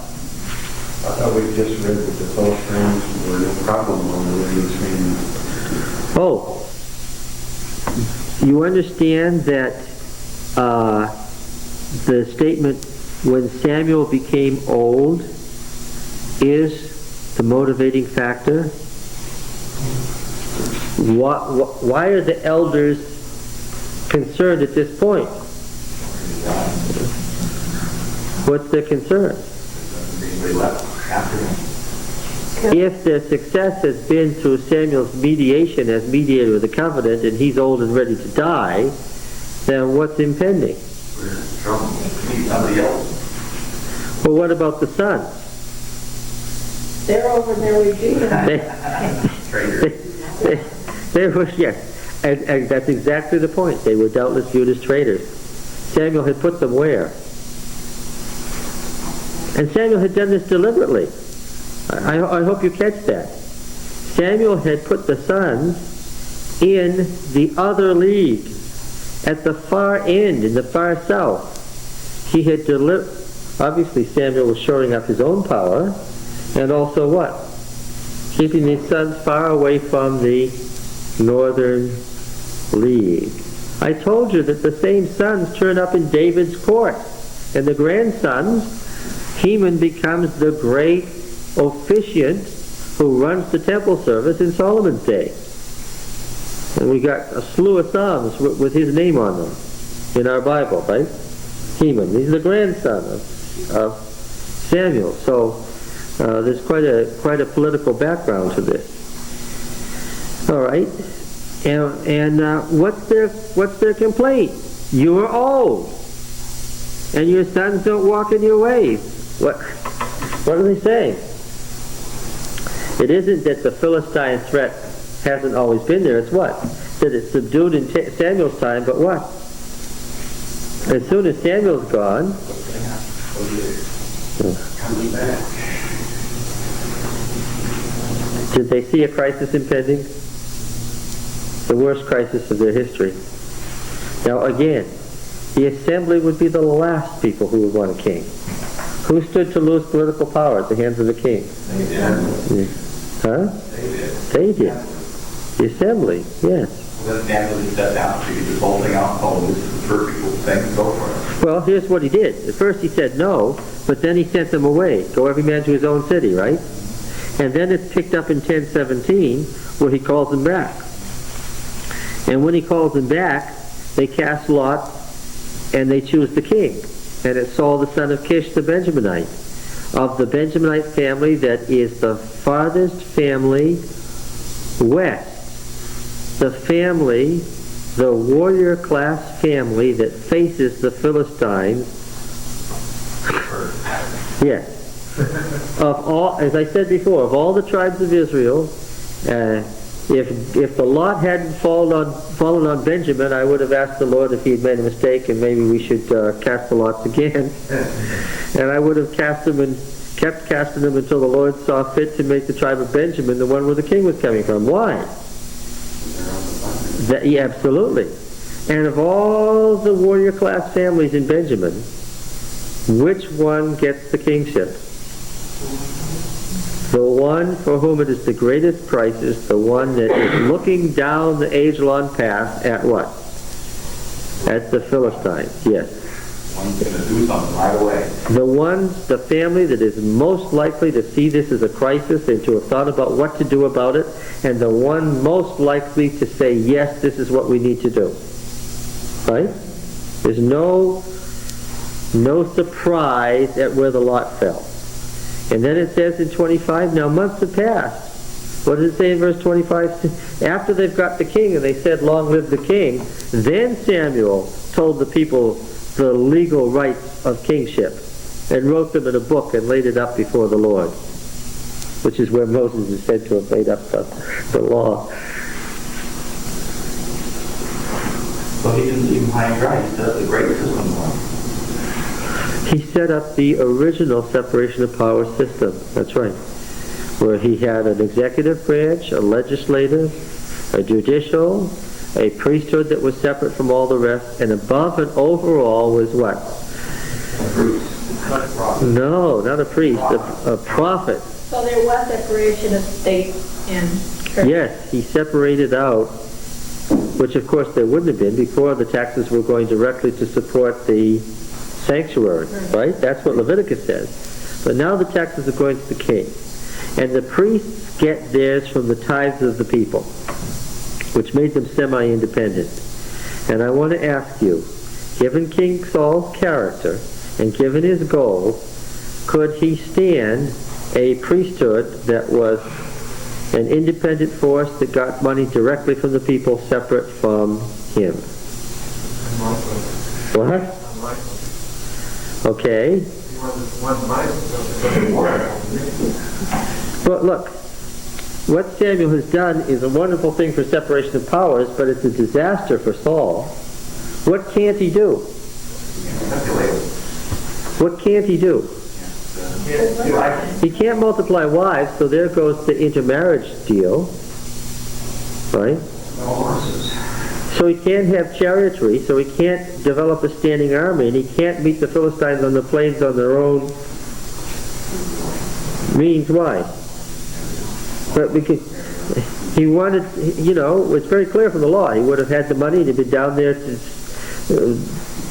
I thought we just read that the Philistines were no problem on the way Oh, you understand that the statement, when Samuel became old, is the motivating factor? Why are the elders concerned at this point? What's their concern? They left after him. If their success has been through Samuel's mediation as mediator of the covenant, and he's old and ready to die, then what's impending? We're in trouble. We need somebody else. Well, what about the sons? They're over there with Jesus. They were, yes, and that's exactly the point. They were doubtless viewed as traitors. Samuel had put them where? And Samuel had done this deliberately. I hope you catch that. Samuel had put the sons in the other league, at the far end, in the far south. He had obviously Samuel was shoring up his own power, and also what? Keeping his sons far away from the northern league. I told you that the same sons turn up in David's court, and the grandsons, Heman becomes the great officiant who runs the temple service in Solomon's day. And we got a slew of psalms with his name on them in our Bible, right? Heman. He's the grandson of Samuel. So there's quite a political background to this. All right. And what's their complaint? You are old, and your sons don't walk in your ways. What are they saying? It isn't that the Philistine threat hasn't always been there. It's what? That it's subdued in Samuel's time, but what? As soon as Samuel's gone, Coming back. did they see a crisis impending? The worst crisis of their history. Now again, the assembly would be the last people who would want a king. Who stood to lose political power at the hands of the king? They did. Huh? They did. They did. The assembly, yes. Then Samuel just sat down, figured this whole thing out, oh, this is the perfect thing to go for. Well, here's what he did. At first he said no, but then he sent them away. Go every man to his own city, right? And then it's picked up in 10:17 where he calls them back. And when he calls them back, they cast lots and they choose the king. And it's Saul the son of Kish the Benjaminite, of the Benjaminite family that is the farthest family west. The family, the warrior class family that faces the Philistines. Yes. Of all, as I said before, of all the tribes of Israel, if the lot hadn't fallen on Benjamin, I would have asked the Lord if he had made a mistake and maybe we should cast the lots again. And I would have cast them and kept casting them until the Lord saw fit to make the tribe of Benjamin the one where the king was coming from. Why? Yeah, absolutely. And of all the warrior class families in Benjamin, which one gets the kingship? The one for whom it is the greatest crisis, the one that is looking down the age-long path at what? At the Philistines, yes. One's going to do something right away. The family that is most likely to see this as a crisis and to have thought about what to do about it, and the one most likely to say, yes, this is what we need to do. Right? There's no surprise at where the lot fell. And then it says in 25, now months have passed. What does it say in verse 25? After they've got the king and they said, long live the king, then Samuel told the people the legal rights of kingship and wrote them in a book and laid it up before the Lord, which is where Moses is said to have laid up the law. So he didn't leave him high and dry. He set up the great system for him. He set up the original separation of powers system. That's right. where he had an executive branch, a legislative, a judicial, a priesthood that was separate from all the rest, and above and over all was what? No, not a priest, a prophet. So there was separation of state and church. Yes, he separated out, which of course there wouldn't have been. Before, the taxes were going directly to support the sanctuary, right? That's what Leviticus says. But now the taxes are going to the king. And the priests get theirs from the tithes of the people, which made them semi-independent. And I want to ask you, given King Saul's character and given his goals, could he stand a priesthood that was an independent force that got money directly from the people separate from him? What? Okay. But look, what Samuel has done is a wonderful thing for separation of powers, but it's a disaster for Saul. What can't he do? What can't he do? He can't multiply wives, so there goes the intermarriage deal, right? So he can't have chariotry, so he can't develop a standing army, and he can't meet the Philistines on the plains on their own means. Why? But because he wanted, it's very clear from the law, he would have had the money to be down there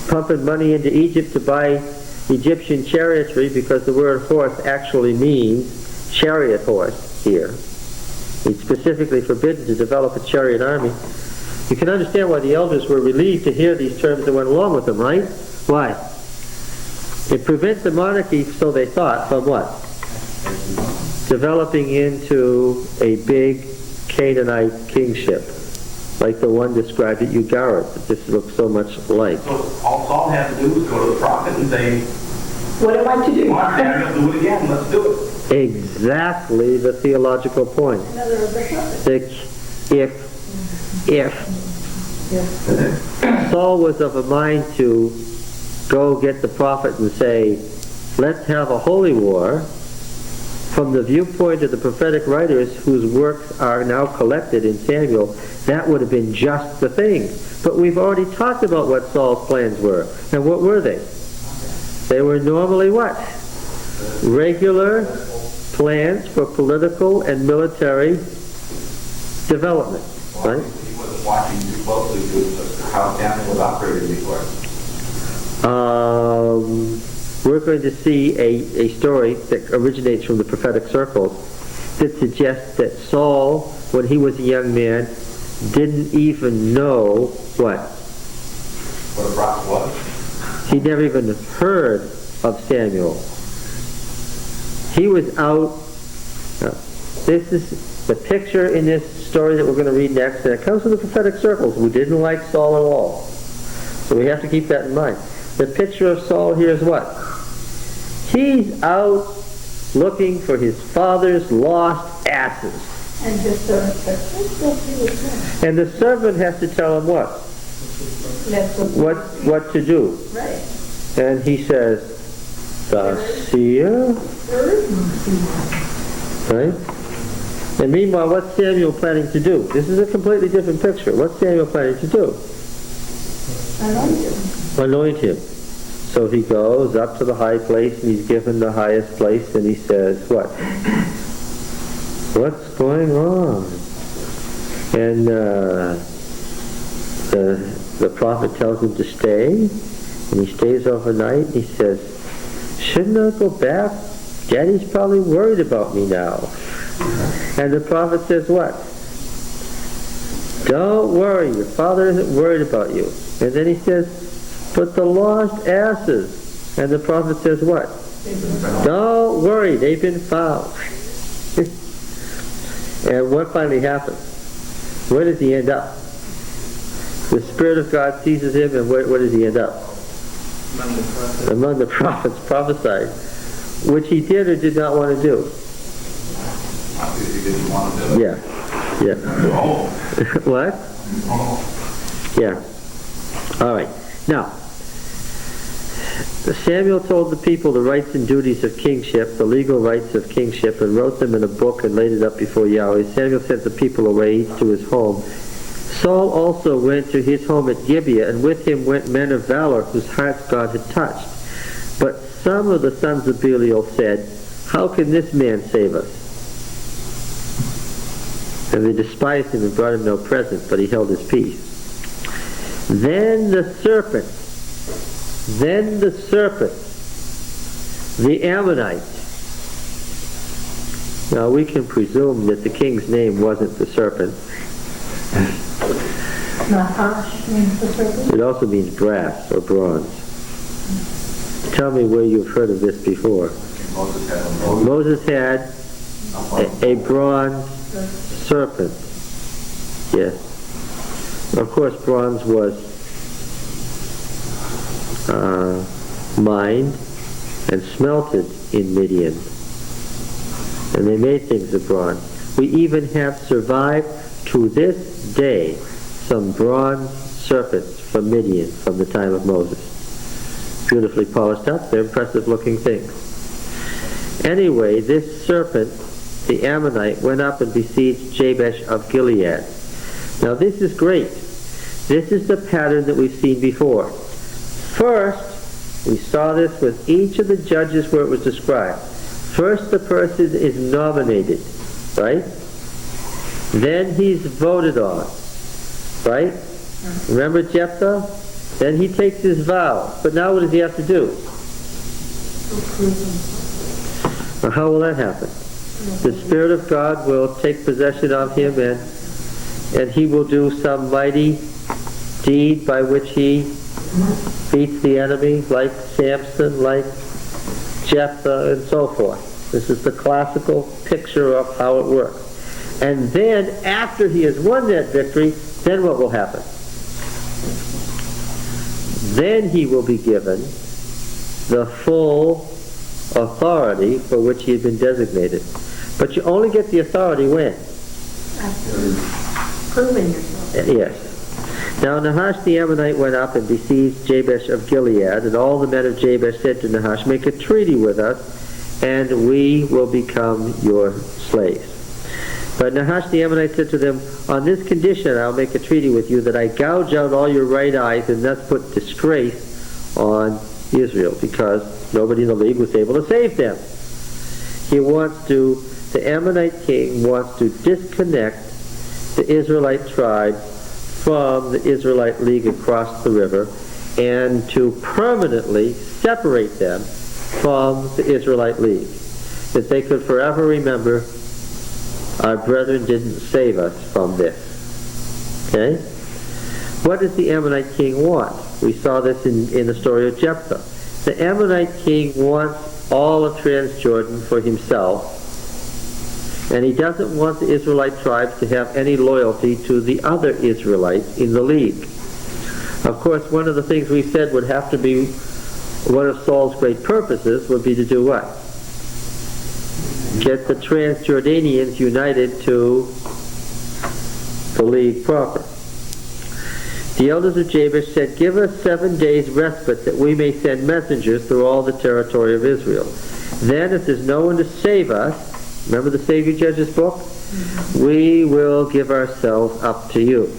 pumping money into Egypt to buy Egyptian chariotry, because the word horse actually means chariot horse here. He's specifically forbidden to develop a chariot army. You can understand why the elders were relieved to hear these terms and went along with them, right? Why? It prevents the monarchy, so they thought, from what? Developing into a big Canaanite kingship, like the one described at Ugarit, that this looks so much like. So all Saul had to do was go to the prophet and say, What am I to do? come on, Daniel, do it again, let's do it. Exactly the theological point. Another of the prophets. If Saul was of a mind to go get the prophet and say, let's have a holy war, from the viewpoint of the prophetic writers whose works are now collected in Samuel, that would have been just the thing. But we've already talked about what Saul's plans were. And what were they? They were normally what? Regular plans for political and military development. Right? He wasn't watching too closely to how Daniel was operating before. We're going to see a story that originates from the prophetic circles that suggests that Saul, when he was a young man, didn't even know what? What a prophet was. He never even heard of Samuel. He was out. This is the picture in this story that we're going to read next, and it comes from the prophetic circles, who didn't like Saul at all. So we have to keep that in mind. The picture of Saul here is what? He's out looking for his father's lost asses. And his servant said, And the servant has to tell him what? What to do. Right. And he says, thus seer. Right? And meanwhile, what's Samuel planning to do? This is a completely different picture. What's Samuel planning to do? Anoint him. So he goes up to the high place, and he's given the highest place, and he says, what? What's going on? And the prophet tells him to stay, and he stays overnight, and he says, shouldn't I go back? Daddy's probably worried about me now. And the prophet says what? Don't worry, your father isn't worried about you. And then he says, but the lost asses. And the prophet says what? Don't worry, they've been found. And what finally happens? Where does he end up? The Spirit of God seizes him, and where does he end up? Among the prophets prophesied, which he did or did not want to do. Obviously, he didn't want to do it. Yeah. Oh. What? Oh. Yeah. All right. Now, Samuel told the people the rights and duties of kingship, the legal rights of kingship, and wrote them in a book and laid it up before Yahweh. Samuel sent the people away to his home. Saul also went to his home at Gibeah, and with him went men of valor whose hearts God had touched. But some of the sons of Belial said, "How can this man save us?" And they despised him and brought him no present, but he held his peace. Then the serpent, the Ammonite. Now we can presume that the king's name wasn't the serpent. Nahash means the serpent? It also means brass or bronze. Tell me where you've heard of this before. Moses had a bronze serpent. Yes. Of course, bronze was mined and smelted in Midian. And they made things of bronze. We even have survived to this day some bronze serpents from Midian from the time of Moses. Beautifully polished up. They're impressive looking things. Anyway, this serpent, the Ammonite, went up and besieged Jabesh of Gilead. Now this is great. This is the pattern that we've seen before. First, we saw this with each of the judges where it was described. First the person is nominated, right? Then he's voted on, right? Remember Jephthah? Then he takes his vow. But now what does he have to do? Well, how will that happen? The Spirit of God will take possession of him, and he will do some mighty deed by which he beats the enemy, like Samson, like Jephthah, and so forth. This is the classical picture of how it works. And then, after he has won that victory, then what will happen? Then he will be given the full authority for which he had been designated. But you only get the authority when? After proving yourself. Yes. Now Nahash the Ammonite went up and besieged Jabesh of Gilead, and all the men of Jabesh said to Nahash, "Make a treaty with us, and we will become your slaves." But Nahash the Ammonite said to them, "On this condition I'll make a treaty with you, that I gouge out all your right eyes and thus put disgrace on Israel," because nobody in the league was able to save them. The Ammonite king wants to disconnect the Israelite tribe from the Israelite league across the river, and to permanently separate them from the Israelite league, that they could forever remember, our brethren didn't save us from this. Okay? What does the Ammonite king want? We saw this in the story of Jephthah. The Ammonite king wants all of Transjordan for himself, and he doesn't want the Israelite tribes to have any loyalty to the other Israelites in the league. Of course, one of the things we said would have to be, one of Saul's great purposes would be to do what? Get the Transjordanians united to the league proper. The elders of Jabesh said, "Give us 7 days respite, that we may send messengers through all the territory of Israel. Then, if there's no one to save us," remember the Savior Judges book? "We will give ourselves up to you."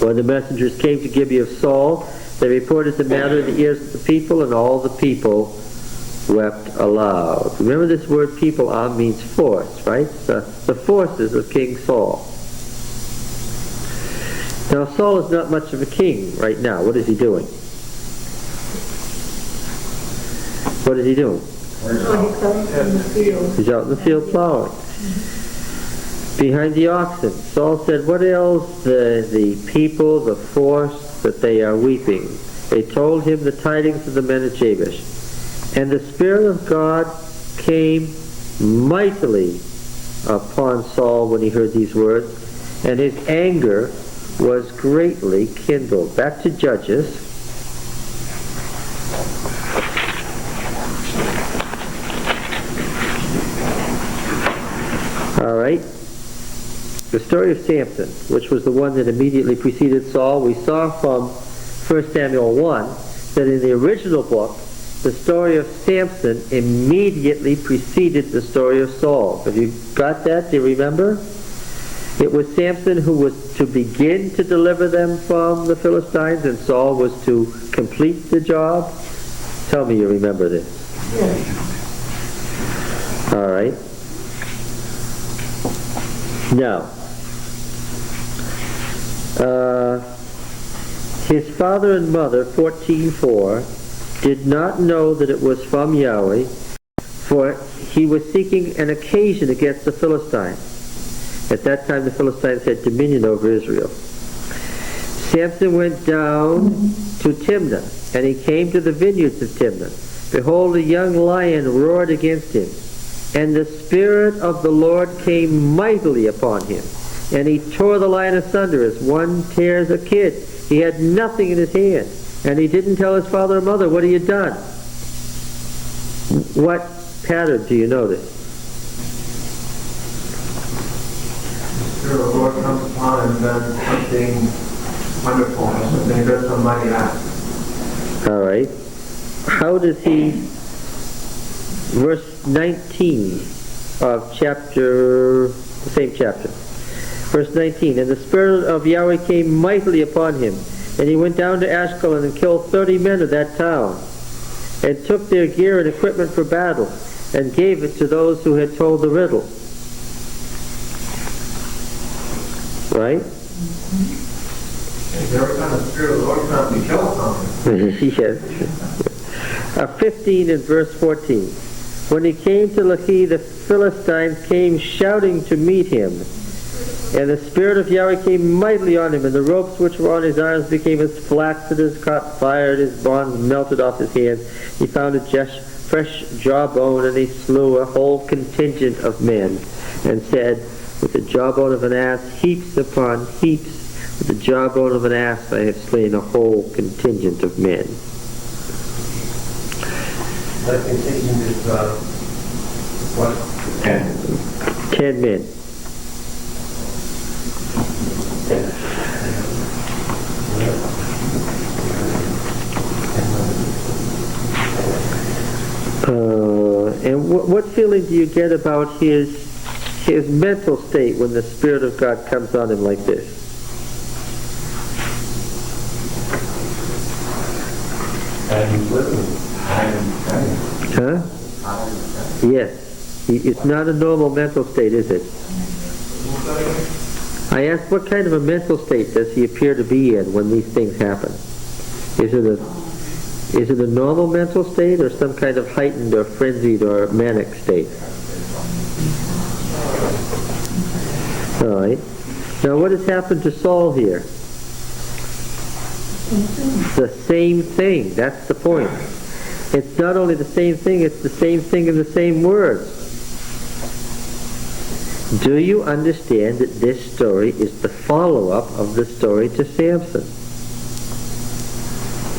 When the messengers came to Gibeah of Saul, they reported the matter in the ears of the people, and all the people wept aloud. Remember, this word people means force, right? The forces of King Saul. Now Saul is not much of a king right now. What is he doing? What is he doing? He's out in the field plowing. Behind the oxen. Saul said, "What ails the people, the force, that they are weeping?" They told him the tidings of the men of Jabesh. And the Spirit of God came mightily upon Saul when he heard these words, and his anger was greatly kindled. Back to Judges. All right. The story of Samson, which was the one that immediately preceded Saul, we saw from 1 Samuel 1 that in the original book, the story of Samson immediately preceded the story of Saul. Have you got that? Do you remember? It was Samson who was to begin to deliver them from the Philistines, and Saul was to complete the job. Tell me you remember this. All right. Now, his father and mother, 14:4, did not know that it was from Yahweh, for he was seeking an occasion against the Philistines. At that time the Philistines had dominion over Israel. Samson went down to Timnah, and he came to the vineyards of Timnah. Behold, a young lion roared against him, and the Spirit of the Lord came mightily upon him. And he tore the lion asunder as one tears a kid. He had nothing in his hand, and he didn't tell his father or mother, what he had done. What pattern do you notice? The Lord comes upon him and does something wonderful, and he does some mighty act. All right. How does he, verse 19 of the same chapter. Verse 19, and the Spirit of Yahweh came mightily upon him, and he went down to Ashkelon and killed 30 men of that town, and took their gear and equipment for battle, and gave it to those who had told the riddle. Right? Every time the Spirit of the Lord comes, he kills something. Yes. 15 and verse 14. When he came to Lachish, the Philistines came shouting to meet him. And the Spirit of Yahweh came mightily on him, and the ropes which were on his arms became as flax, and his caught fire, and his bonds melted off his hands. He found a fresh jawbone, and he slew a whole contingent of men, and said, with the jawbone of an ass, heaps upon heaps, with the jawbone of an ass I have slain a whole contingent of men. That contingent is, what? 10 men. And what feeling do you get about his mental state when the Spirit of God comes on him like this? Huh? Yes. It's not a normal mental state, is it? I asked, what kind of a mental state does he appear to be in when these things happen? Is it a normal mental state, or some kind of heightened or frenzied or manic state? All right. Now what has happened to Saul here? The same thing. That's the point. It's not only the same thing, it's the same thing in the same words. Do you understand that this story is the follow-up of the story to Samson?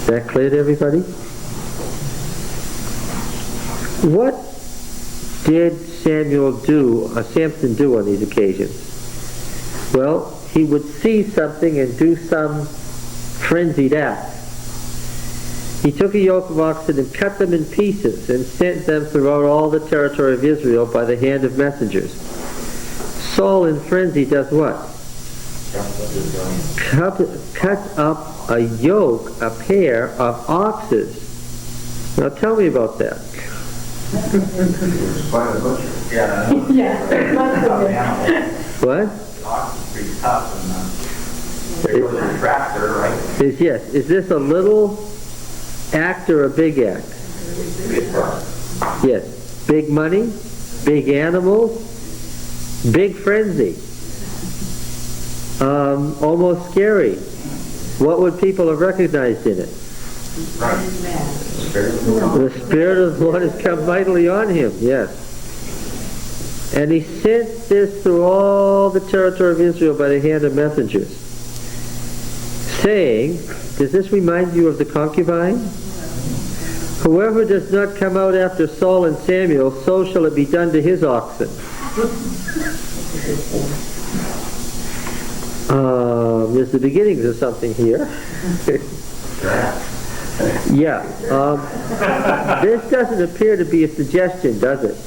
Is that clear to everybody? What did Samson do on these occasions? Well, he would see something and do some frenzied act. He took a yoke of oxen and cut them in pieces and sent them throughout all the territory of Israel by the hand of messengers. Saul in frenzy does what? Cut up a yoke, a pair of oxes. Now tell me about that. Yeah. Yeah. What? The ox is pretty tough, and there goes a tractor, right? Is this a little act or a big act? Yes. Big money, big animals, big frenzy. Almost scary. What would people have recognized in it? Right. The Spirit of the Lord has come mightily on him, yes. And he sent this through all the territory of Israel by the hand of messengers, saying, does this remind you of the concubine? Whoever does not come out after Saul and Samuel, so shall it be done to his oxen. There's the beginnings of something here. Yeah. This doesn't appear to be a suggestion, does it?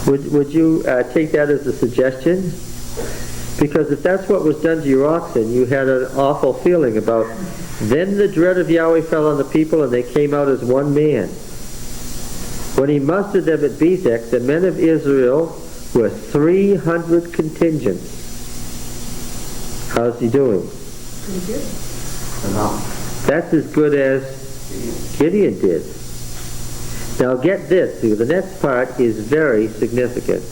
Would you take that as a suggestion? Because if that's what was done to your oxen, you had an awful feeling about, then the dread of Yahweh fell on the people and they came out as one man. When he mustered them at Bezek, the men of Israel were 300 contingents. How's he doing? Pretty good. That's as good as Gideon did. Now get this, the next part is very significant.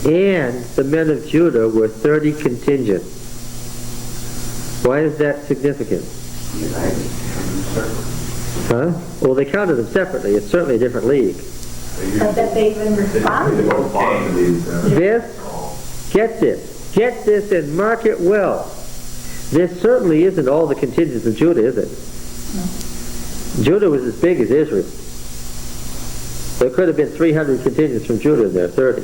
And the men of Judah were 30 contingents. Why is that significant? Huh? Well, they counted them separately. It's certainly a different league. But that they've been responsible. Get this and mark it well. This certainly isn't all the contingents of Judah, is it? No. Judah was as big as Israel. There could have been 300 contingents from Judah and there are 30.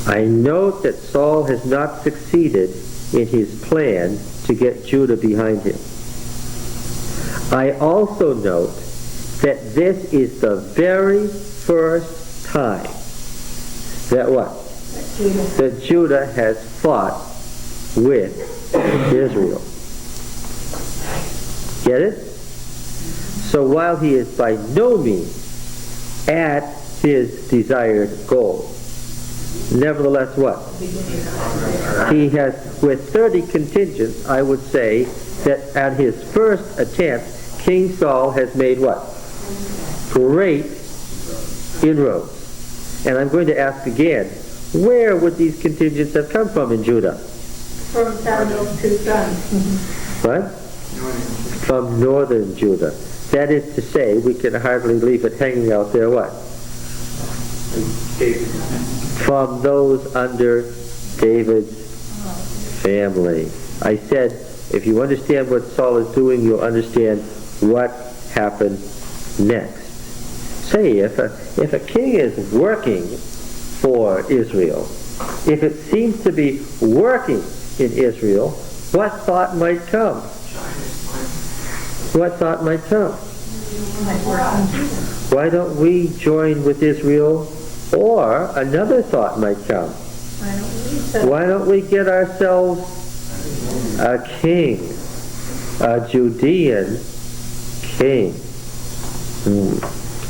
I note that Saul has not succeeded in his plan to get Judah behind him. I also note that this is the very first time that what? That Judah has fought with Israel. Get it? So while he is by no means at his desired goal, nevertheless what? He has, with 30 contingents, I would say that at his first attempt, King Saul has made what? Great inroads. And I'm going to ask again, where would these contingents have come from in Judah? From Samuel's two sons. What? From northern Judah. That is to say, we can hardly leave it hanging out there, what? From those under David's family. I said, if you understand what Saul is doing, you'll understand what happened next. Say, if a king is working for Israel, if it seems to be working in Israel, what thought might come? What thought might come? Why don't we join with Israel? Or another thought might come. Why don't we get ourselves a king, a Judean king?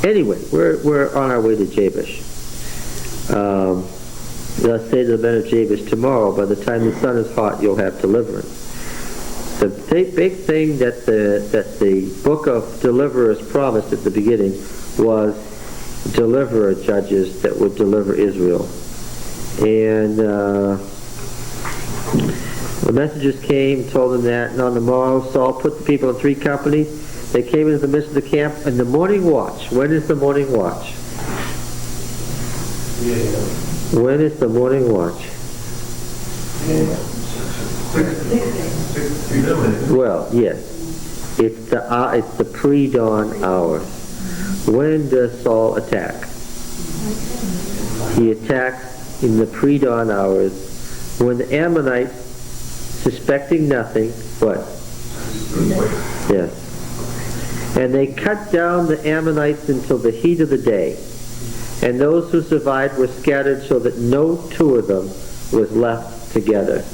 Anyway, we're on our way to Jabesh. Thus say to the men of Jabesh, tomorrow, by the time the sun is hot, you'll have deliverance. The big thing that the book of deliverers promised at the beginning was deliverer judges that would deliver Israel. And the messengers came, told them that, and on the morrow Saul put the people in 3 companies. They came into the midst of the camp in the morning watch. When is the morning watch? When is the morning watch? Well, yes. It's the pre-dawn hours. When does Saul attack? He attacks in the pre-dawn hours when the Ammonites, suspecting nothing, what? Yes. And they cut down the Ammonites until the heat of the day. And those who survived were scattered so that no 2 of them was left together.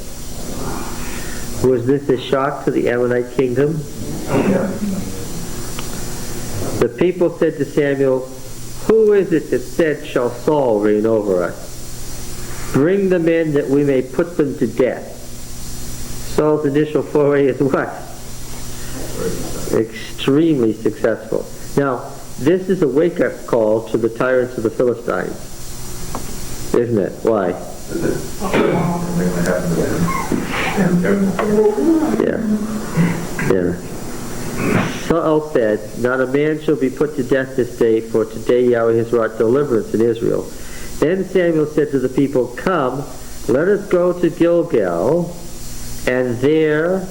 Was this a shock to the Ammonite kingdom? The people said to Samuel, who is it that said, shall Saul reign over us? Bring them in that we may put them to death. Saul's initial foray is what? Extremely successful. Now, this is a wake-up call to the tyrants of the Philistines. Isn't it? Why? Yeah. Saul said, not a man shall be put to death this day, for today Yahweh has wrought deliverance in Israel. Then Samuel said to the people, come, let us go to Gilgal, and there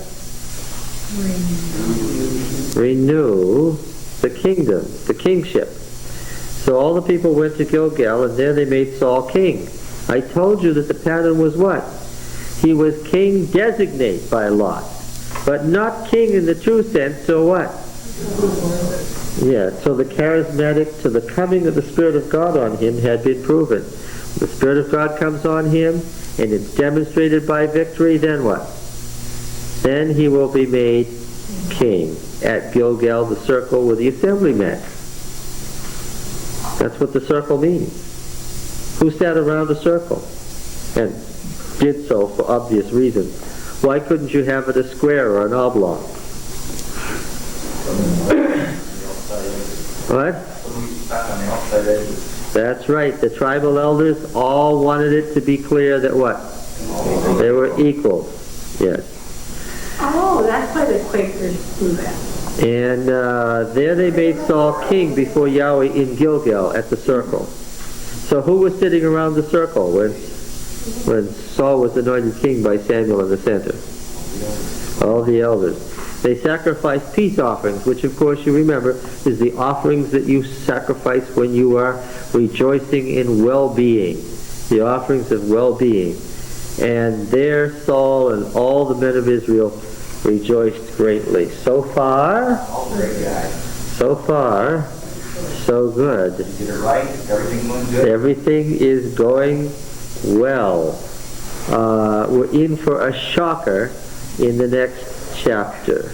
renew the kingdom, the kingship. So all the people went to Gilgal, and there they made Saul king. I told you that the pattern was what? He was king designate by lot, but not king in the true sense, so what? Yeah, so the charismatic to the coming of the Spirit of God on him had been proven. The Spirit of God comes on him, and it's demonstrated by victory, then what? Then he will be made king at Gilgal, the circle where the assembly met. That's what the circle means. Who sat around the circle? And did so for obvious reasons. Why couldn't you have it a square or an oblong? What? That's right. The tribal elders all wanted it to be clear that what? They were equal. Yes. Oh, that's why the Quakers do that. And there they made Saul king before Yahweh in Gilgal at the circle. So who was sitting around the circle when Saul was anointed king by Samuel in the center? All the elders. They sacrificed peace offerings, which of course you remember is the offerings that you sacrifice when you are rejoicing in well-being. The offerings of well-being. And there Saul and all the men of Israel rejoiced greatly. So far, so good. You did it right, everything going good. Everything is going well. We're in for a shocker in the next chapter.